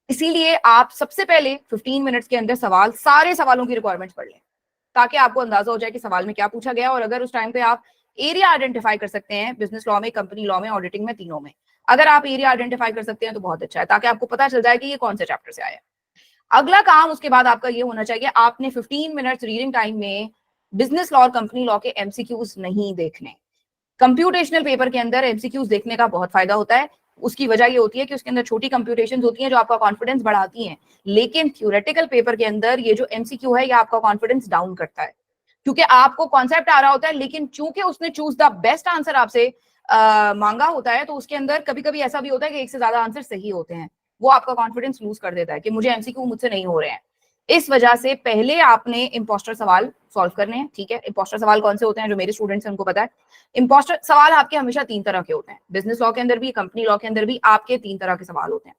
C: इसीलिए आप सबसे पहले 15 मिनट्स के अंदर सारे सवालों की रिक्वायरमेंट्स पढ़ लें, ताकि आपको अंदाजा हो जाए कि सवाल में क्या पूछा गया। और अगर उस टाइम पे आप एरिया आइडेंटिफाई कर सकते हैं, बिजनेस लॉ में, कंपनी लॉ में, ऑडिटिंग में, तीनों में अगर आप एरिया आइडेंटिफाई कर सकते हैं तो बहुत अच्छा है, ताकि आपको पता चल जाए कि ये कौन से चैप्टर से आया है। अगला काम उसके बाद आपका ये होना चाहिए, आपने 15 मिनट्स रीडिंग टाइम में बिजनेस लॉ और कंपनी लॉ के एमसीक्यूज नहीं देखने। कंप्यूटेशनल पेपर के अंदर एमसीक्यूज देखने का बहुत फायदा होता है। उसकी वजह ये होती है कि उसके अंदर छोटी कंप्यूटेशंस होती हैं जो आपका कॉन्फिडेंस बढ़ाती हैं, लेकिन थ्योरेटिकल पेपर के अंदर ये जो एमसीक्यू है ये आपका कॉन्फिडेंस डाउन करता है, क्योंकि आपको कॉन्सेप्ट आ रहा होता है, लेकिन चूंकि उसने चूज द बेस्ट आंसर आपसे मांगा होता है, तो उसके अंदर कभी कभी ऐसा भी होता है कि एक से ज्यादा आंसर सही होते हैं। वो आपका कॉन्फिडेंस लूज कर देता है कि मुझे एमसीक्यू मुझसे नहीं हो रहे हैं। इस वजह से पहले आपने इंपोस्टर सवाल सॉल्व करने हैं, ठीक है। इंपोस्टर सवाल कौन से होते हैं, जो मेरे स्टूडेंट्स हैं उनको पता है। इंपोस्टर सवाल आपके हमेशा 3 तरह के होते हैं, बिजनेस लॉ के अंदर भी, कंपनी लॉ के अंदर भी आपके 3 तरह के सवाल होते हैं।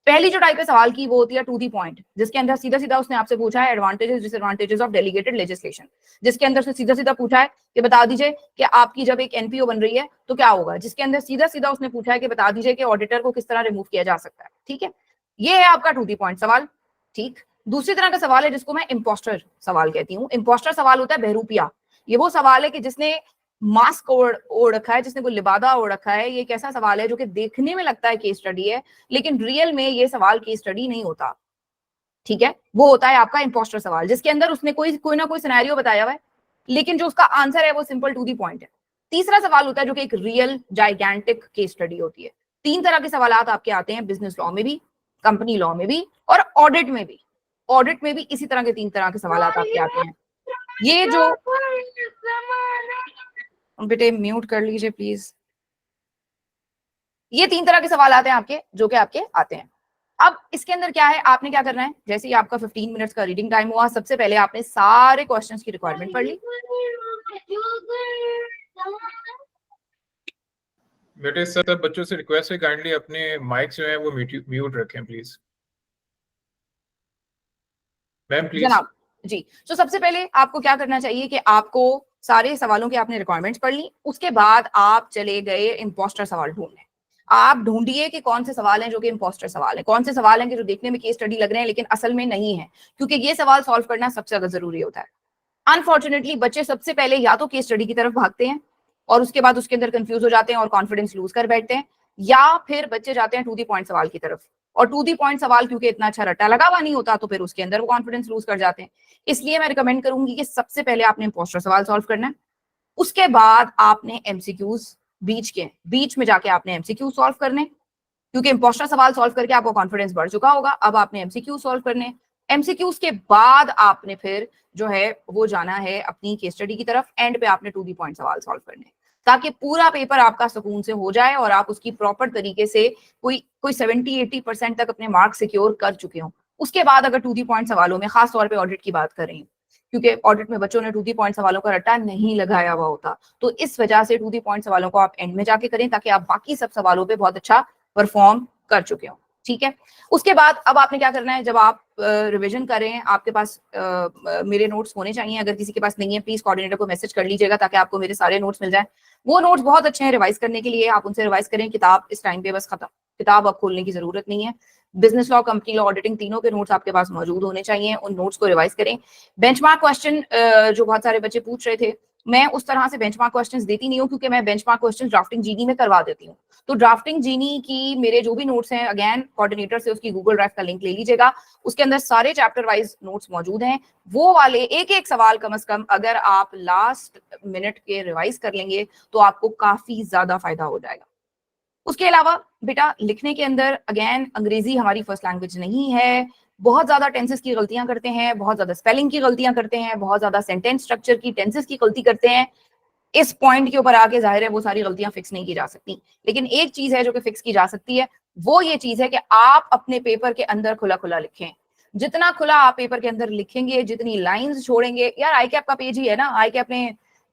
C: पहली जो टाइप है सवाल की वो होती है टू दी पॉइंट, जिसके अंदर सीधा सीधा उसने आपसे पूछा है advantages disadvantages of delegated legislation, जिसके अंदर उसने सीधा सीधा पूछा है कि बता दीजिए कि आपकी जब एक एनपीओ बन रही है तो क्या होगा, जिसके अंदर सीधा सीधा उसने पूछा है कि बता दीजिए कि ऑडिटर को किस तरह रिमूव किया जा सकता है, ठीक है। ये है आपका टू दी पॉइंट सवाल, ठीक। दूसरी तरह का सवाल है जिसको मैं इंपोस्टर सवाल कहती हूँ। इंपोस्टर सवाल होता है बहरूपिया। ये वो सवाल है कि जिसने मास्क ओढ़ रखा है, जिसने कोई लिबादा ओढ़ रखा है। ये एक ऐसा सवाल है जो कि देखने में लगता है केस स्टडी है, लेकिन रियल में ये सवाल केस स्टडी नहीं होता, ठीक है। वो होता है आपका इंपोस्टर सवाल, जिसके अंदर उसने कोई ना कोई सिनेरियो बताया हुआ है, लेकिन जो उसका आंसर है वो सिंपल टू दी पॉइंट है। तीसरा सवाल होता है जो कि एक रियल जाइगैंटिक केस स्टडी होती है। 3 तरह के सवाल आपके आते हैं, बिजनेस लॉ में भी, कंपनी लॉ में भी और ऑडिट में भी। ऑडिट में भी इसी तरह के 3 तरह के सवाल आपके आते हैं। ये जो बेटे म्यूट कर लीजिए प्लीज। ये 3 तरह के सवाल आते हैं आपके, जो कि आपके आते हैं। अब इसके अंदर क्या है, आपने क्या करना है, जैसे ही आपका 15 मिनट्स का रीडिंग टाइम हुआ, सबसे पहले आपने सारे क्वेश्चंस की रिक्वायरमेंट पढ़ ली।
B: बेटे सर बच्चों से रिक्वेस्ट है, काइंडली अपने माइक जो है वो म्यूट रखें प्लीज। Ma'am please.
C: जनाब जी, तो सबसे पहले आपको क्या करना चाहिए कि आपको सारे सवालों की आपने रिक्वायरमेंट्स पढ़ ली। उसके बाद आप चले गए इंपोस्टर सवाल ढूंढने। आप ढूंढिए कि कौन से सवाल हैं जो कि इंपोस्टर सवाल है, कौन से सवाल हैं कि जो देखने में केस स्टडी लग रहे हैं लेकिन असल में नहीं है, क्योंकि ये सवाल सॉल्व करना सबसे ज्यादा जरूरी होता है। अनफॉर्चुनेटली बच्चे सबसे पहले या तो केस स्टडी की तरफ भागते हैं और उसके बाद उसके अंदर कंफ्यूज हो जाते हैं और कॉन्फिडेंस लूज कर बैठते हैं, या फिर बच्चे जाते हैं टू दी पॉइंट सवाल की तरफ, और टू दी पॉइंट सवाल क्योंकि इतना अच्छा रट्टा लगा हुआ नहीं होता तो फिर उसके अंदर वो कॉन्फिडेंस लूज कर जाते हैं। इसलिए मैं रिकमेंड करूंगी कि सबसे पहले आपने इंपोस्टर सवाल सॉल्व करना है, उसके बाद आपने एमसीक्यूज बीच में जाके आपने एमसीक्यू सॉल्व करने, क्योंकि इंपोस्टर सवाल सॉल्व करके आपको कॉन्फिडेंस बढ़ चुका होगा। अब आपने एमसीक्यू सॉल्व करने, एमसीक्यूज के बाद आपने फिर जो है वो जाना है अपनी केस स्टडी की तरफ। एंड पे आपने टू दी पॉइंट सवाल सॉल्व करने, ताकि पूरा पेपर आपका सुकून से हो जाए और आप उसकी प्रॉपर तरीके से कोई 70-80% तक अपने मार्क्स सिक्योर कर चुके हो। उसके बाद अगर टू दी पॉइंट सवालों में, खास तौर पे ऑडिट की बात कर रही हूँ, क्योंकि ऑडिट में बच्चों ने टू दी पॉइंट सवालों का रट्टा नहीं लगाया हुआ होता, तो इस वजह से टू दी पॉइंट सवालों को आप एंड में जाके करें, ताकि आप बाकी सब सवालों पे बहुत अच्छा परफॉर्म कर चुके हो, ठीक है। उसके बाद अब आपने क्या करना है, जब आप रिवीजन करें, आपके पास मेरे नोट्स होने चाहिए। अगर किसी के पास नहीं है प्लीज कोऑर्डिनेटर को मैसेज कर लीजिएगा ताकि आपको मेरे सारे नोट्स मिल जाएं। वो नोट्स बहुत अच्छे हैं रिवाइज करने के लिए, आप उनसे रिवाइज करें। किताब इस टाइम पे बस खत्म, किताब अब खोलने की जरूरत नहीं है। Business law, company law, auditing, तीनों के नोट्स आपके पास मौजूद होने चाहिए, उन नोट्स को रिवाइज करें। बेंचमार्क क्वेश्चन जो बहुत सारे बच्चे पूछ रहे थे, मैं उस तरह से बेंचमार्क क्वेश्चंस देती नहीं हूँ, क्योंकि मैं बेंचमार्क क्वेश्चंस ड्राफ्टिंग जीनी में करवा देती हूँ। तो ड्राफ्टिंग जीनी की मेरे जो भी नोट्स हैं, अगेन कोऑर्डिनेटर से उसकी गूगल ड्राइव का लिंक ले लीजिएगा, उसके अंदर सारे चैप्टर वाइज नोट्स मौजूद हैं। वो वाले एक एक सवाल कम से कम अगर आप लास्ट मिनट के रिवाइज कर लेंगे तो आपको काफी ज्यादा फायदा हो जाएगा। उसके अलावा बेटा लिखने के अंदर अगेन अंग्रेजी हमारी फर्स्ट लैंग्वेज नहीं है, बहुत ज्यादा टेंसेस की गलतियां करते हैं, बहुत ज्यादा स्पेलिंग की गलतियां करते हैं, बहुत ज्यादा सेंटेंस स्ट्रक्चर की, टेंसेस की गलती करते हैं। इस पॉइंट के ऊपर आके जाहिर है वो सारी गलतियां फिक्स नहीं की जा सकती, लेकिन एक चीज है जो कि फिक्स की जा सकती है, वो ये चीज है कि आप अपने पेपर के अंदर खुला खुला लिखें। जितना खुला आप पेपर के अंदर लिखेंगे, जितनी लाइंस छोड़ेंगे, यार आई कैप का पेज ही है ना, आई कैप ने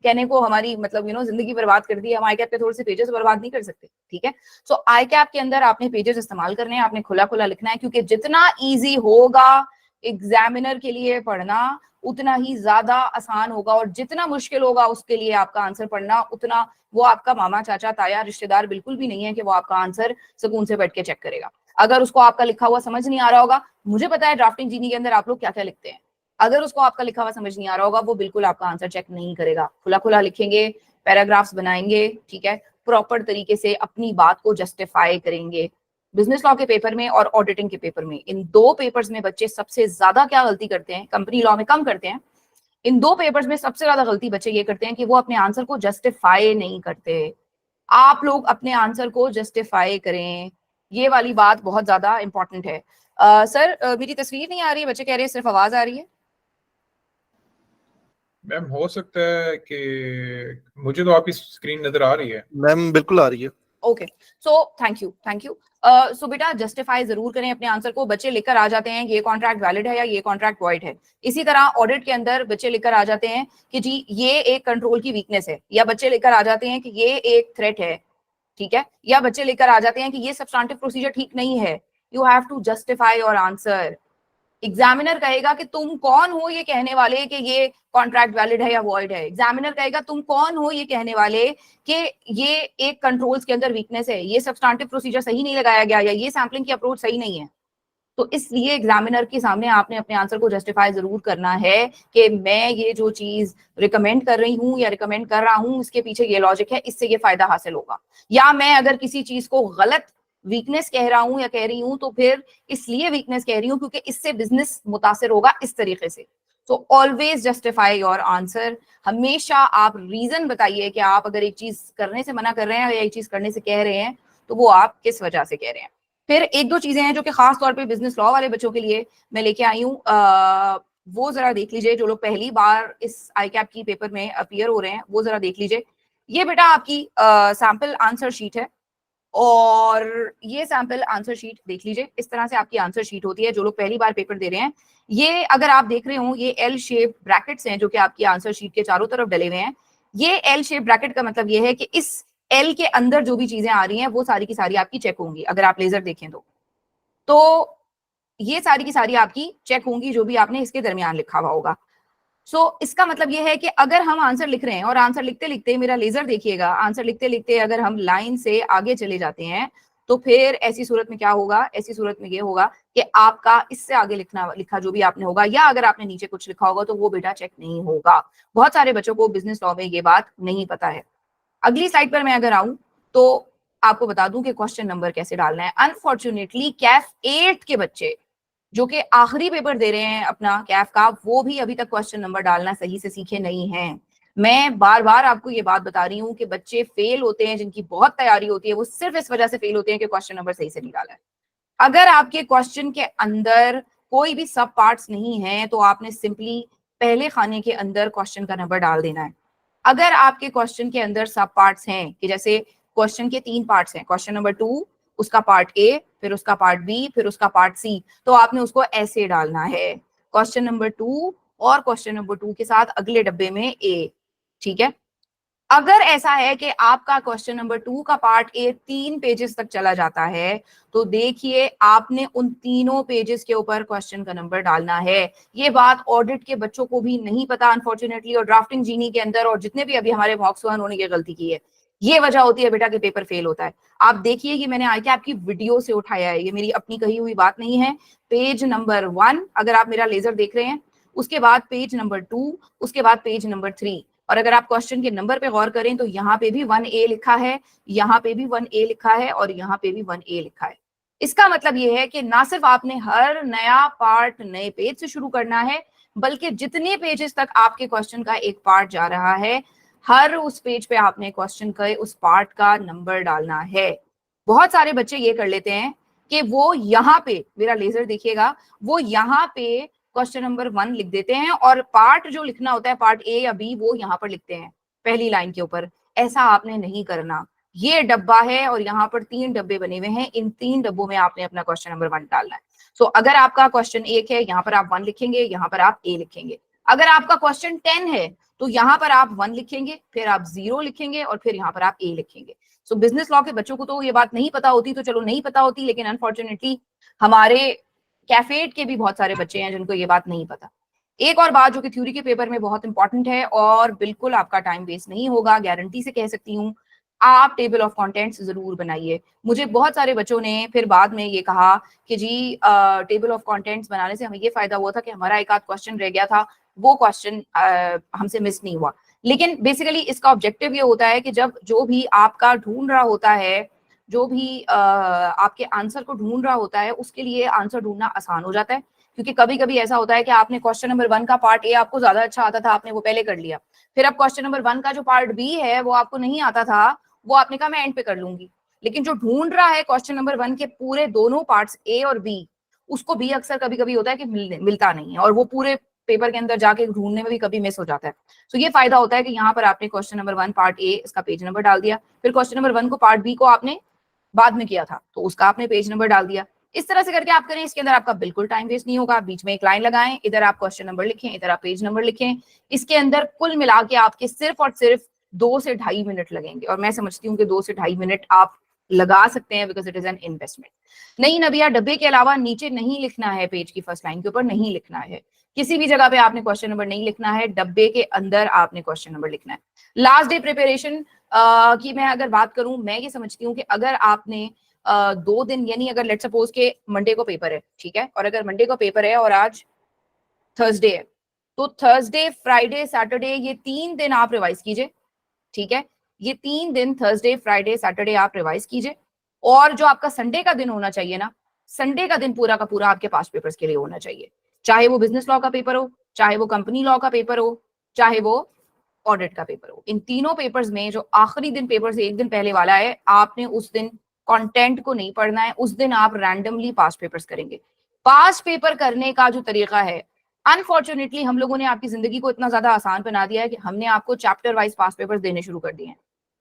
C: कहने को हमारी मतलब जिंदगी बर्बाद कर दी है, हम आई कैप के थोड़े से पेजेस बर्बाद नहीं कर सकते, ठीक है। सो आई कैप के अंदर आपने पेजेस इस्तेमाल करने हैं, आपने खुला खुला लिखना है, क्योंकि जितना ईजी होगा एग्जामिनर के लिए पढ़ना उतना ही ज्यादा आसान होगा, और जितना मुश्किल होगा उसके लिए आपका आंसर पढ़ना उतना, वो आपका मामा चाचा ताया रिश्तेदार बिल्कुल भी नहीं है कि वो आपका आंसर सुकून से बैठ के चेक करेगा। अगर उसको आपका लिखा हुआ समझ नहीं आ रहा होगा, मुझे पता है ड्राफ्टिंग जीनी के अंदर आप लोग क्या क्या लिखते हैं, अगर उसको आपका लिखा हुआ समझ नहीं आ रहा होगा वो बिल्कुल आपका आंसर चेक नहीं करेगा। खुला खुला लिखेंगे, पैराग्राफ्स बनाएंगे, ठीक है, प्रॉपर तरीके से अपनी बात को जस्टिफाई करेंगे। बिजनेस लॉ के पेपर में और ऑडिटिंग के पेपर में, इन दो पेपर्स में बच्चे सबसे ज्यादा क्या गलती करते हैं, कंपनी लॉ में कम करते हैं, इन दो पेपर्स में सबसे ज्यादा गलती बच्चे ये करते हैं कि वो अपने आंसर को जस्टिफाई नहीं करते। आप लोग अपने आंसर को जस्टिफाई करें, ये वाली बात बहुत ज्यादा इंपॉर्टेंट है। सर मेरी तस्वीर नहीं आ रही है, बच्चे कह रहे हैं सिर्फ आवाज आ रही है।
B: मैम हो सकता है कि मुझे तो आपकी स्क्रीन नजर आ रही है।
A: मैम बिल्कुल आ रही है।
C: Okay, so thank you. So बेटा जस्टिफाई जरूर करें अपने आंसर को। बच्चे लिखकर आ जाते हैं ये कॉन्ट्रैक्ट वैलिड है या ये कॉन्ट्रैक्ट वॉइड है। इसी तरह ऑडिट के अंदर बच्चे लिखकर आ जाते हैं कि जी ये एक कंट्रोल की वीकनेस है, या बच्चे लेकर आ जाते हैं कि ये एक थ्रेट है, ठीक है, या बच्चे लेकर आ जाते हैं कि ये सब्सटेंटिव प्रोसीजर ठीक नहीं है। You have to justify your answer. Examiner कहेगा कि तुम कौन हो ये कहने वाले कि ये कॉन्ट्रैक्ट वैलिड है या वॉइड है। एग्जामिनर कहेगा तुम कौन हो ये कहने वाले कि ये एक कंट्रोल्स के अंदर वीकनेस है, ये सब्सटेंटिव प्रोसीजर सही नहीं लगाया गया, या ये सैम्पलिंग की अप्रोच सही नहीं है। तो इसलिए एग्जामिनर के सामने आपने अपने आंसर को जस्टिफाई जरूर करना है कि मैं ये जो चीज रिकमेंड कर रही हूँ या रिकमेंड कर रहा हूँ इसके पीछे ये लॉजिक है, इससे ये फायदा हासिल होगा। या मैं अगर किसी चीज को गलत वीकनेस कह रहा हूं या कह रही हूं तो फिर इसलिए वीकनेस कह रही हूं क्योंकि इससे बिजनेस मुतासिर होगा इस तरीके से। तो ऑलवेज जस्टिफाई योर आंसर। हमेशा आप रीजन बताइए कि आप अगर एक चीज करने से मना कर रहे हैं या एक चीज करने से कह रहे हैं तो वो आप किस वजह से कह रहे हैं। फिर एक दो चीजें हैं जो कि खास तौर पे बिजनेस लॉ वाले बच्चों के लिए मैं लेके आई हूँ, वो जरा देख लीजिए। जो लोग पहली बार इस आई कैप की पेपर में अपीयर हो रहे हैं वो जरा देख लीजिए। ये बेटा आपकी सैंपल आंसर शीट है, और ये सैंपल आंसर शीट देख लीजिए। इस तरह से आपकी आंसर शीट होती है जो लोग पहली बार पेपर दे रहे हैं। ये अगर आप देख रहे हो ये एल शेप ब्रैकेट्स हैं जो कि आपकी आंसर शीट के चारों तरफ डले हुए हैं। ये एल शेप ब्रैकेट का मतलब ये है कि इस एल के अंदर जो भी चीजें आ रही हैं वो सारी की सारी आपकी चेक होंगी। अगर आप लेजर देखें तो ये सारी की सारी आपकी चेक होंगी जो भी आपने इसके दरमियान लिखा हुआ होगा। सो इसका मतलब ये है कि अगर हम आंसर लिख रहे हैं और आंसर लिखते लिखते, मेरा लेजर देखिएगा, आंसर लिखते लिखते अगर हम लाइन से आगे चले जाते हैं तो फिर ऐसी सूरत में क्या होगा, ऐसी सूरत में ये होगा कि आपका इससे आगे लिखा जो भी आपने होगा, या अगर आपने नीचे कुछ लिखा होगा तो वो बेटा चेक नहीं होगा। बहुत सारे बच्चों को बिजनेस लॉ में ये बात नहीं पता है। अगली स्लाइड पर मैं अगर आऊं तो आपको बता दूं कि क्वेश्चन नंबर कैसे डालना है। अनफॉर्चुनेटली कैफ 8 के बच्चे जो कि आखिरी पेपर दे रहे हैं अपना कैफ का, वो भी अभी तक क्वेश्चन नंबर डालना सही से सीखे नहीं हैं। मैं बार बार आपको ये बात बता रही हूँ कि बच्चे फेल होते हैं जिनकी बहुत तैयारी होती है, वो सिर्फ इस वजह से फेल होते हैं कि क्वेश्चन नंबर सही से नहीं डाला है। अगर आपके क्वेश्चन के अंदर कोई भी सब पार्ट्स नहीं है तो आपने सिंपली पहले खाने के अंदर क्वेश्चन का नंबर डाल देना है। अगर आपके क्वेश्चन के अंदर सब पार्ट्स हैं कि जैसे क्वेश्चन के 3 पार्ट्स हैं, क्वेश्चन नंबर 2 उसका पार्ट ए, फिर उसका पार्ट बी, फिर उसका पार्ट सी, तो आपने उसको ऐसे डालना है, क्वेश्चन नंबर 2 और क्वेश्चन नंबर 2 के साथ अगले डब्बे में ए, ठीक है। अगर ऐसा है कि आपका क्वेश्चन नंबर 2 का पार्ट ए 3 पेजेस तक चला जाता है तो देखिए आपने उन तीनों पेजेस के ऊपर क्वेश्चन का नंबर डालना है। ये बात ऑडिट के बच्चों को भी नहीं पता अनफॉर्चुनेटली, और ड्राफ्टिंग जीनी के अंदर और जितने भी अभी हमारे मॉक्स हुए उन्होंने ये गलती की है। ये वजह होती है बेटा कि पेपर फेल होता है। आप देखिए कि मैंने आई कैप की वीडियो से उठाया है, ये मेरी अपनी कही हुई बात नहीं है। पेज नंबर 1 अगर आप मेरा लेजर देख रहे हैं, उसके बाद पेज नंबर 2, उसके बाद पेज नंबर 3, और अगर आप क्वेश्चन के नंबर पे गौर करें तो यहाँ पे भी 1A लिखा है, यहाँ पे भी 1A लिखा है, और यहाँ पे भी 1A लिखा है। इसका मतलब ये है कि ना सिर्फ आपने हर नया पार्ट नए पेज से शुरू करना है, बल्कि जितने पेजेस तक आपके क्वेश्चन का एक पार्ट जा रहा है हर उस पेज पे आपने क्वेश्चन के उस पार्ट का नंबर डालना है। बहुत सारे बच्चे ये कर लेते हैं कि वो यहाँ पे, मेरा लेजर देखिएगा, वो यहाँ पे क्वेश्चन नंबर 1 लिख देते हैं और पार्ट जो लिखना होता है पार्ट ए या बी वो यहाँ पर लिखते हैं पहली लाइन के ऊपर। ऐसा आपने नहीं करना। ये डब्बा है और यहाँ पर 3 डब्बे बने हुए हैं, इन 3 डब्बों में आपने अपना क्वेश्चन नंबर 1 डालना है। सो अगर आपका क्वेश्चन 1 है, यहाँ पर आप 1 लिखेंगे, यहाँ पर आप ए लिखेंगे। अगर आपका क्वेश्चन 10 है तो यहाँ पर आप 1 लिखेंगे, फिर आप 0 लिखेंगे और फिर यहाँ पर आप A लिखेंगे। सो बिजनेस लॉ के बच्चों को तो ये बात नहीं पता होती, तो चलो नहीं पता होती, लेकिन अनफॉर्चुनेटली हमारे कैफेट के भी बहुत सारे बच्चे हैं जिनको ये बात नहीं पता। एक और बात जो कि थ्योरी के पेपर में बहुत इंपॉर्टेंट है और बिल्कुल आपका टाइम वेस्ट नहीं होगा, गारंटी से कह सकती हूँ, आप टेबल ऑफ कंटेंट्स जरूर बनाइए। मुझे बहुत सारे बच्चों ने फिर बाद में ये कहा कि जी टेबल ऑफ कंटेंट्स बनाने से हमें ये फायदा हुआ था कि हमारा एक आध क्वेश्चन रह गया था, वो क्वेश्चन हमसे मिस नहीं हुआ। लेकिन बेसिकली इसका ऑब्जेक्टिव ये होता है कि जब जो भी आपका ढूंढ रहा होता है, जो भी आपके आंसर को ढूंढ रहा होता है, उसके लिए आंसर ढूंढना आसान हो जाता है। क्योंकि कभी कभी ऐसा होता है कि आपने क्वेश्चन नंबर 1 का पार्ट ए आपको ज्यादा अच्छा आता था, आपने वो पहले कर लिया, फिर अब क्वेश्चन नंबर 1 का जो पार्ट बी है वो आपको नहीं आता था, वो आपने कहा मैं एंड पे कर लूंगी। लेकिन जो ढूंढ रहा है क्वेश्चन नंबर 1 के पूरे दोनों पार्ट्स ए और बी, उसको भी अक्सर कभी कभी होता है कि मिलता नहीं है और वो पूरे पेपर के अंदर जाके ढूंढने में भी कभी मिस हो जाता है। तो ये फायदा होता है कि यहाँ पर आपने क्वेश्चन नंबर 1 पार्ट ए इसका पेज नंबर डाल दिया, फिर क्वेश्चन नंबर 1 को पार्ट बी को आपने बाद में किया था तो उसका आपने पेज नंबर डाल दिया। इस तरह से करके आप करें, इसके अंदर आपका बिल्कुल टाइम वेस्ट नहीं होगा। बीच में एक लाइन लगाएं, इधर आप क्वेश्चन नंबर लिखें, इधर आप पेज नंबर लिखें। इसके अंदर कुल मिला के आपके सिर्फ और सिर्फ 2 से 2.5 मिनट लगेंगे और मैं समझती हूँ कि 2 से 2.5 मिनट आप लगा सकते हैं because it is an investment. नहीं नबिया, डब्बे के अलावा नीचे नहीं लिखना है, पेज की फर्स्ट लाइन के ऊपर नहीं लिखना है, किसी भी जगह पे आपने क्वेश्चन नंबर नहीं लिखना है, डब्बे के अंदर आपने क्वेश्चन नंबर लिखना है। लास्ट डे प्रिपरेशन की मैं अगर बात करूं, मैं ये समझती हूँ कि अगर आपने 2 दिन, यानी अगर लेट सपोज के मंडे को पेपर है, ठीक है, और अगर मंडे को पेपर है और आज थर्सडे है, तो थर्सडे फ्राइडे सैटरडे ये 3 दिन आप रिवाइज कीजिए, ठीक है, ये 3 दिन थर्सडे फ्राइडे सैटरडे आप रिवाइज कीजिए। और जो आपका संडे का दिन होना चाहिए ना, संडे का दिन पूरा का पूरा आपके पास पेपर्स के लिए होना चाहिए, चाहे वो बिजनेस लॉ का पेपर हो, चाहे वो कंपनी लॉ का पेपर हो, चाहे वो ऑडिट का पेपर हो। इन तीनों पेपर्स में जो आखिरी दिन पेपर से 1 दिन पहले वाला है, आपने उस दिन कंटेंट को नहीं पढ़ना है, उस दिन आप रैंडमली पास्ट पेपर्स करेंगे। पास्ट पेपर करने का जो तरीका है, अनफॉर्चुनेटली हम लोगों ने आपकी जिंदगी को इतना ज्यादा आसान बना दिया है कि हमने आपको चैप्टर वाइज पास्ट पेपर्स देने शुरू कर दिए हैं।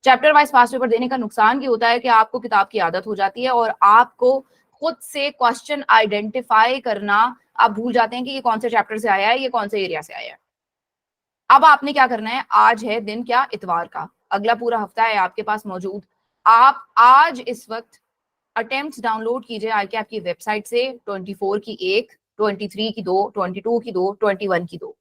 C: चैप्टर वाइज पास्ट पेपर देने का नुकसान ये होता है कि आपको किताब की आदत हो जाती है और आपको खुद से क्वेश्चन आइडेंटिफाई करना आप भूल जाते हैं कि ये कौन से चैप्टर से आया है, ये कौन से एरिया से आया है। अब आपने क्या करना है, आज है दिन क्या, इतवार का, अगला पूरा हफ्ता है आपके पास मौजूद। आप आज इस वक्त अटेम्प्ट्स डाउनलोड कीजिए आईकैप की वेबसाइट से, 24 की 1, 23 की 2, 22 की 2, 21 की 2,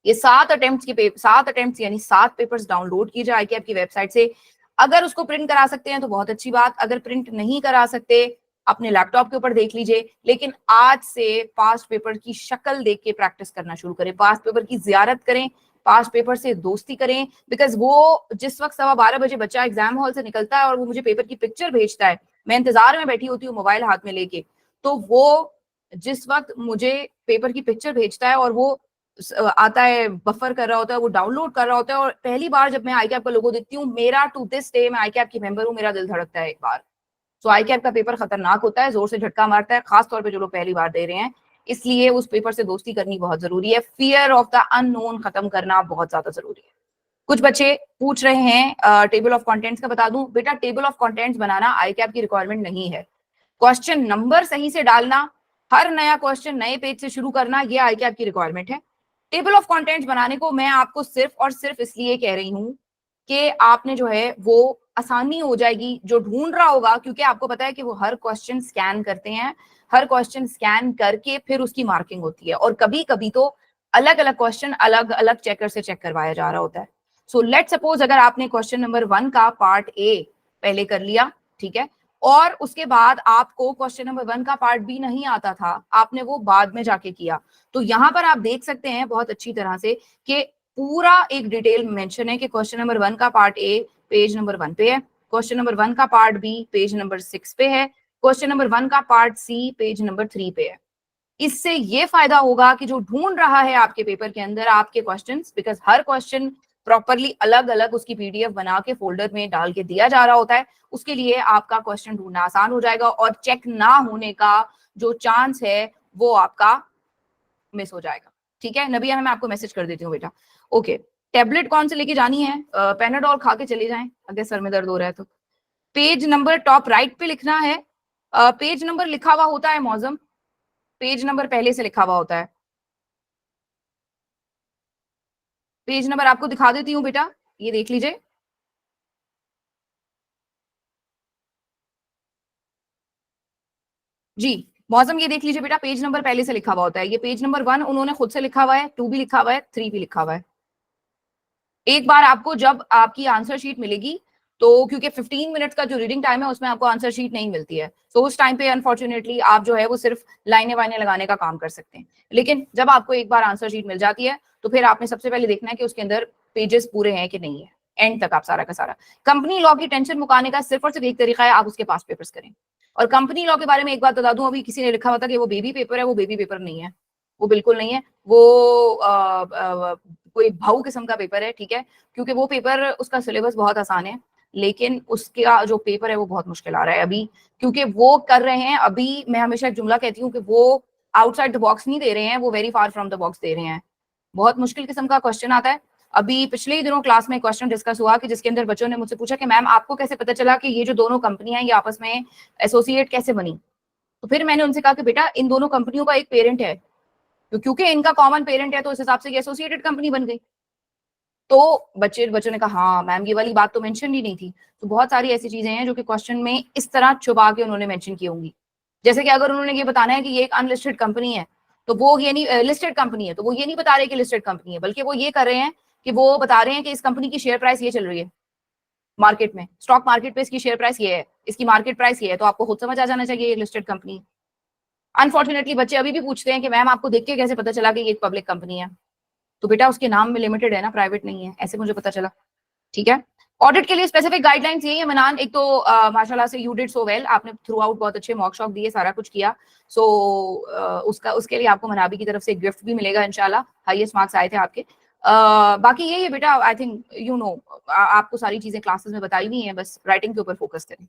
C: ये 7 अटेम्प्ट्स यानी 7 पेपर्स डाउनलोड कीजिए आईकैप की वेबसाइट से। अगर उसको प्रिंट करा सकते हैं तो बहुत अच्छी बात, अगर प्रिंट नहीं करा सकते अपने लैपटॉप के ऊपर देख लीजिए, लेकिन आज से पास्ट पेपर की शक्ल देख के प्रैक्टिस करना शुरू करें, पास्ट पेपर की जियारत करें, पास्ट पेपर से दोस्ती करें। बिकॉज वो जिस वक्त 12:15 बजे बच्चा एग्जाम हॉल से निकलता है और वो मुझे पेपर की पिक्चर भेजता है, मैं इंतजार में बैठी होती हूँ मोबाइल हाथ में लेके, तो वो जिस वक्त मुझे पेपर की पिक्चर भेजता है और वो आता है, बफर कर रहा होता है, वो डाउनलोड कर रहा होता है, और पहली बार जब मैं आईकैप का लोगो देखती हूँ, मेरा टू दिस डे, मैं आईकैप की मेंबर हूँ, मेरा दिल धड़कता है एक बार। सो आईकैप का पेपर खतरनाक होता है, जोर से झटका मारता है, खास तौर पे जो लोग पहली बार दे रहे हैं, इसलिए उस पेपर से दोस्ती करनी बहुत जरूरी है। फियर ऑफ द अननोन खत्म करना बहुत ज्यादा जरूरी है। कुछ बच्चे पूछ रहे हैं टेबल ऑफ कंटेंट्स का बता दूं, बेटा टेबल ऑफ कंटेंट्स बनाना आईकैप की रिक्वायरमेंट नहीं है, क्वेश्चन नंबर सही से डालना, हर नया क्वेश्चन नए पेज से शुरू करना, ये आईकैप की रिक्वायरमेंट है। टेबल ऑफ कंटेंट्स बनाने को मैं आपको सिर्फ और सिर्फ इसलिए कह रही हूँ कि आपने जो है वो आसानी हो जाएगी, जो ढूंढ रहा होगा, क्योंकि आपको पता है कि वो हर क्वेश्चन स्कैन करते हैं, हर क्वेश्चन स्कैन करके फिर उसकी मार्किंग होती है, और कभी कभी तो अलग अलग क्वेश्चन अलग अलग चेकर से चेक करवाया जा रहा होता है। सो लेट सपोज अगर आपने क्वेश्चन नंबर 1 का पार्ट ए पहले कर लिया, ठीक है, और उसके बाद आपको क्वेश्चन नंबर 1 का पार्ट बी नहीं आता था, आपने वो बाद में जाके किया, तो यहाँ पर आप देख सकते हैं बहुत अच्छी तरह से कि पूरा एक डिटेल मेंशन है कि क्वेश्चन नंबर 1 का पार्ट ए पेज नंबर 1 पे है, क्वेश्चन नंबर 1 का पार्ट बी पेज नंबर 6 पे है, क्वेश्चन नंबर 1 का पार्ट सी पेज नंबर 3 पे है। इससे ये फायदा होगा कि जो ढूंढ रहा है आपके पेपर के अंदर आपके questions, because her question properly अलग अलग उसकी पीडीएफ बना के फोल्डर में डाल के दिया जा रहा होता है, उसके लिए आपका क्वेश्चन ढूंढना आसान हो जाएगा और चेक ना होने का जो चांस है वो आपका मिस हो जाएगा। ठीक है नबिया, मैं आपको मैसेज कर देती हूँ बेटा। ओके, टैबलेट कौन से लेके जानी है, पैनाडोल खा के चले जाएं अगर सर में दर्द हो रहा है तो। पेज नंबर टॉप राइट पे लिखना है, पेज नंबर लिखा हुआ होता है मौजम, पेज नंबर पहले से लिखा हुआ होता है। पेज नंबर आपको दिखा देती हूँ बेटा, ये देख लीजिए। जी मौसम, ये देख लीजिए बेटा, पेज नंबर पहले से लिखा हुआ होता है। ये पेज नंबर 1 उन्होंने खुद से लिखा हुआ है, 2 भी लिखा हुआ है, 3 भी लिखा हुआ है। एक बार आपको जब आपकी आंसर शीट मिलेगी, तो क्योंकि 15 मिनट का जो रीडिंग टाइम है उसमें आपको आंसर शीट नहीं मिलती है, तो उस टाइम पे अनफॉर्चुनेटली आप जो है वो सिर्फ लाइनें वाइनें लगाने का काम कर सकते हैं। लेकिन जब आपको एक बार आंसर शीट मिल जाती है तो फिर आपने सबसे पहले देखना है कि उसके अंदर पेजेस पूरे हैं कि नहीं है, एंड तक आप सारा का सारा। कंपनी लॉ की टेंशन मुकाने का सिर्फ और सिर्फ एक तरीका है, आप उसके पास पेपर्स करें। और कंपनी लॉ के बारे में एक बात बता दूं, अभी किसी ने लिखा हुआ था कि वो बेबी पेपर है, वो बेबी पेपर नहीं है, वो बिल्कुल नहीं है। वो कोई भाऊ किस्म का पेपर है, ठीक है, क्योंकि वो पेपर, उसका सिलेबस बहुत आसान है, लेकिन उसका जो पेपर है वो बहुत मुश्किल आ रहा है अभी, क्योंकि वो कर रहे हैं अभी। मैं हमेशा एक जुमला कहती हूँ कि वो आउटसाइड द बॉक्स नहीं दे रहे हैं, वो very far from the box दे रहे हैं। बहुत मुश्किल किस्म का क्वेश्चन आता है। अभी पिछले ही दिनों क्लास में क्वेश्चन डिस्कस हुआ कि जिसके अंदर बच्चों ने मुझसे पूछा कि मैम आपको कैसे पता चला कि ये जो दोनों कंपनियां ये आपस में एसोसिएट कैसे बनी। तो फिर मैंने उनसे कहा कि बेटा इन दोनों कंपनियों का एक पेरेंट है, तो क्योंकि इनका कॉमन पेरेंट है तो इस हिसाब से ये एसोसिएटेड कंपनी बन गई। तो बच्चों ने कहा हाँ मैम ये वाली बात तो मेंशन ही नहीं थी। तो बहुत सारी ऐसी चीजें हैं जो कि क्वेश्चन में इस तरह छुपा के उन्होंने मेंशन की होंगी। जैसे कि अगर उन्होंने ये बताना है कि ये एक अनलिस्टेड कंपनी है, तो वो ये नहीं, लिस्टेड कंपनी है, तो वो ये नहीं बता रहे कि लिस्टेड कंपनी है, बल्कि वो ये कर रहे हैं कि वो बता रहे हैं कि इस कंपनी की शेयर प्राइस ये चल रही है मार्केट में, स्टॉक मार्केट पे इसकी शेयर प्राइस ये है, इसकी मार्केट प्राइस ये है, तो आपको खुद समझ आ जाना चाहिए ये लिस्टेड कंपनी। अनफॉर्चुनेटली बच्चे अभी भी पूछते हैं कि मैम आपको देख के कैसे पता चला कि ये एक पब्लिक कंपनी है। तो बेटा उसके नाम में लिमिटेड है ना, प्राइवेट नहीं है, ऐसे मुझे पता चला, ठीक है। ऑडिट के लिए स्पेसिफिक गाइडलाइंस यही है मनान। एक तो माशाल्लाह से यू डिड सो वेल, आपने थ्रू आउट बहुत अच्छे मॉक शॉक दिए, सारा कुछ किया। सो उसके लिए आपको मनाबी की तरफ से गिफ्ट भी मिलेगा इंशाल्लाह, हाईएस्ट मार्क्स आए थे आपके। बाकी यही है बेटा, आई थिंक यू नो आपको सारी चीजें क्लासेस में बताई हुई हैं, बस राइटिंग के ऊपर फोकस करें।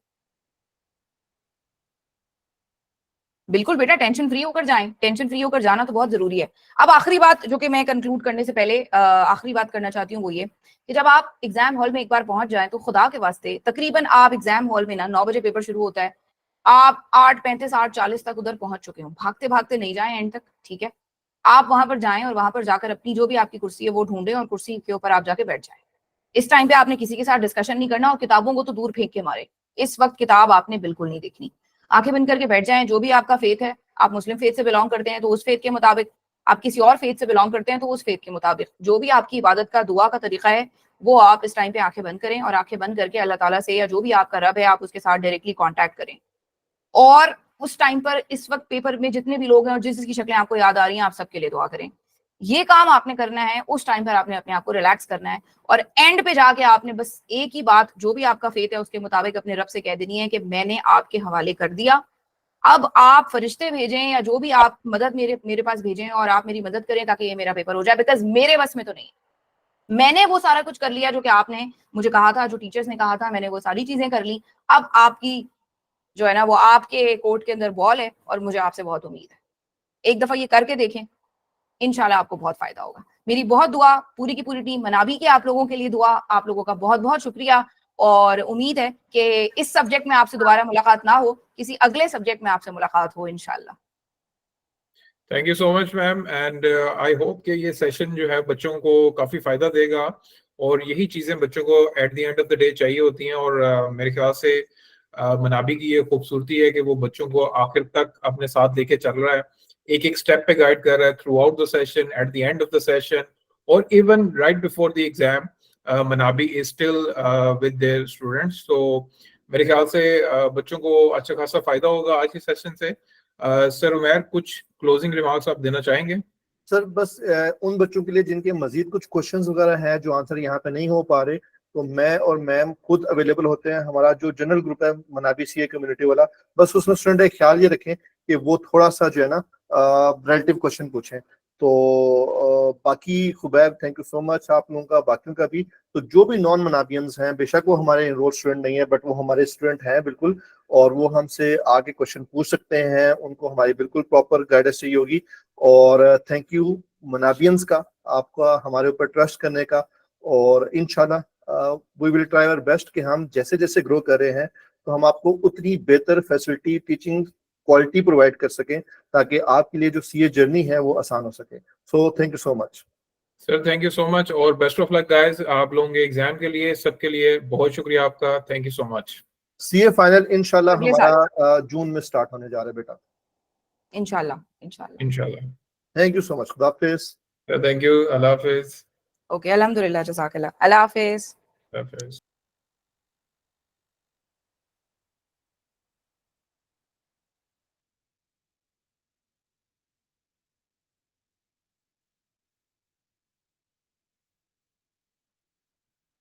C: बिल्कुल बेटा टेंशन फ्री होकर जाएं, टेंशन फ्री होकर जाना तो बहुत जरूरी है। अब आखिरी बात जो कि मैं कंक्लूड करने से पहले आखिरी बात करना चाहती हूँ वो ये कि जब आप एग्जाम हॉल में एक बार पहुंच जाएं तो खुदा के वास्ते तकरीबन आप एग्जाम हॉल में ना 9 बजे पेपर शुरू होता है, आप 8:35 8:40 तक उधर पहुंच चुके हो। भागते भागते नहीं जाए एंड तक, ठीक है। आप वहां पर जाएं और वहां पर जाकर अपनी जो भी आपकी कुर्सी है वो ढूंढें और कुर्सी के ऊपर आप जाके बैठ जाएं। इस टाइम पे आपने किसी के साथ डिस्कशन नहीं करना और किताबों को तो दूर फेंक के मारे। इस वक्त किताब आपने बिल्कुल नहीं देखनी, आंखें बंद करके बैठ जाएं। जो भी आपका फेथ है, आप मुस्लिम फेथ से बिलोंग करते हैं तो उस फेथ के मुताबिक, आप किसी और फेथ से बिलोंग करते हैं तो उस फेथ के मुताबिक, जो भी आपकी इबादत का दुआ का तरीका है वो आप इस टाइम पे आंखें बंद करें और आंखें बंद करके अल्लाह ताला से या जो भी आपका रब है आप उसके साथ डायरेक्टली कांटेक्ट करें। और उस टाइम पर इस वक्त पेपर में जितने भी लोग हैं और जिस जिसकी शक्लें आपको याद आ रही हैं आप सबके लिए दुआ करें। ये काम आपने करना है, उस टाइम पर आपने अपने आप को रिलैक्स करना है और एंड पे जाके आपने बस एक ही बात, जो भी आपका फेथ है उसके मुताबिक अपने रब से कह देनी है कि मैंने आपके हवाले कर दिया, अब आप फरिश्ते भेजें या जो भी आप मदद मेरे पास भेजें और आप मेरी मदद करें ताकि ये मेरा पेपर हो जाए, बिकॉज मेरे बस में तो नहीं। मैंने वो सारा कुछ कर लिया जो कि आपने मुझे कहा था, जो टीचर्स ने कहा था, मैंने वो सारी चीजें कर ली। अब आपकी जो है ना वो आपके कोर्ट के अंदर बॉल है और मुझे आपसे बहुत उम्मीद है, एक दफा ये करके देखें, इंशाल्लाह आपको बहुत फायदा होगा। मेरी बहुत दुआ, पूरी की पूरी टीम मनाबी के आप लोगों के लिए दुआ, आप लोगों का बहुत बहुत शुक्रिया और उम्मीद है कि इस सब्जेक्ट में आपसे दोबारा मुलाकात ना हो, किसी अगले सब्जेक्ट में आपसे मुलाकात हो इंशाल्लाह।
B: Thank you so much ma'am, and I hope कि ये सेशन जो है बच्चों को काफी फायदा देगा और यही चीजें बच्चों को eight the end of the day चाहिए होती हैं। और मेरे ख्याल से मनाबी की ये खूबसूरती है कि वो बच्चों को आखिर तक अपने साथ लेके चल रहा है, एक एक स्टेप पे गाइड कर रहा है throughout the session, at the end of the session और even right before the exam. Manabi is still with their students. तो मेरे ख्याल से बच्चों को अच्छा खासा फायदा होगा आज के सेशन से। सर उमैर, कुछ क्लोजिंग रिमार्क्स आप देना चाहेंगे?
A: सर बस उन बच्चों के लिए जिनके मजीद कुछ क्वेश्चंस वगैरह हैं जो आंसर यहाँ पे नहीं हो पा रहे, तो मैं और मैम खुद अवेलेबल होते हैं। हमारा जो जनरल ग्रुप है मनाबी सीए कम्युनिटी वाला, बस उसमें स्टूडेंट एक ख्याल ये रखें कि वो थोड़ा सा जो है ना रिलेटिव क्वेश्चन पूछें। तो बाकी Khubaib thank you so much आप लोगों का, बाकियों का भी। तो जो भी नॉन मनाबियंस हैं, बेशक वो हमारे एनरोल स्टूडेंट नहीं है बट वो हमारे स्टूडेंट हैं बिल्कुल, और वो हमसे आगे क्वेश्चन पूछ सकते हैं, उनको हमारी बिल्कुल प्रॉपर गाइडेंस चाहिए होगी। और थैंक यू मनाबियंस का, आपका हमारे ऊपर ट्रस्ट करने का। और इंशाल्लाह we will try our best कि हम जैसे जैसे ग्रो कर रहे हैं तो हम आपको उतनी बेहतर फैसिलिटी, टीचिंग क्वालिटी प्रोवाइड कर सकें ताकि आपके लिए जो सीए जर्नी है वो आसान हो सके। सो thank you so much.
B: Sir thank you so much और बेस्ट ऑफ लक गाइस आप लोगों के एग्जाम के लिए, सबके लिए बहुत शुक्रिया आपका, thank you so much.
A: CA final इंशाल्लाह
C: अगले
A: हमारा जून में स्टार्ट होने जा रहा है बेटा।
C: इंशाल्लाह इंशाल्लाह।
B: इंशाल्लाह।
A: थैंक यू सो मच, खुदा हाफिज।
B: थैंक यू, अल्लाह हाफिज।
C: ओके, अल्हम्दुलिल्लाह, जज़ाकल्लाह, अल्लाह हाफिज।
B: अल्लाह हाफिज।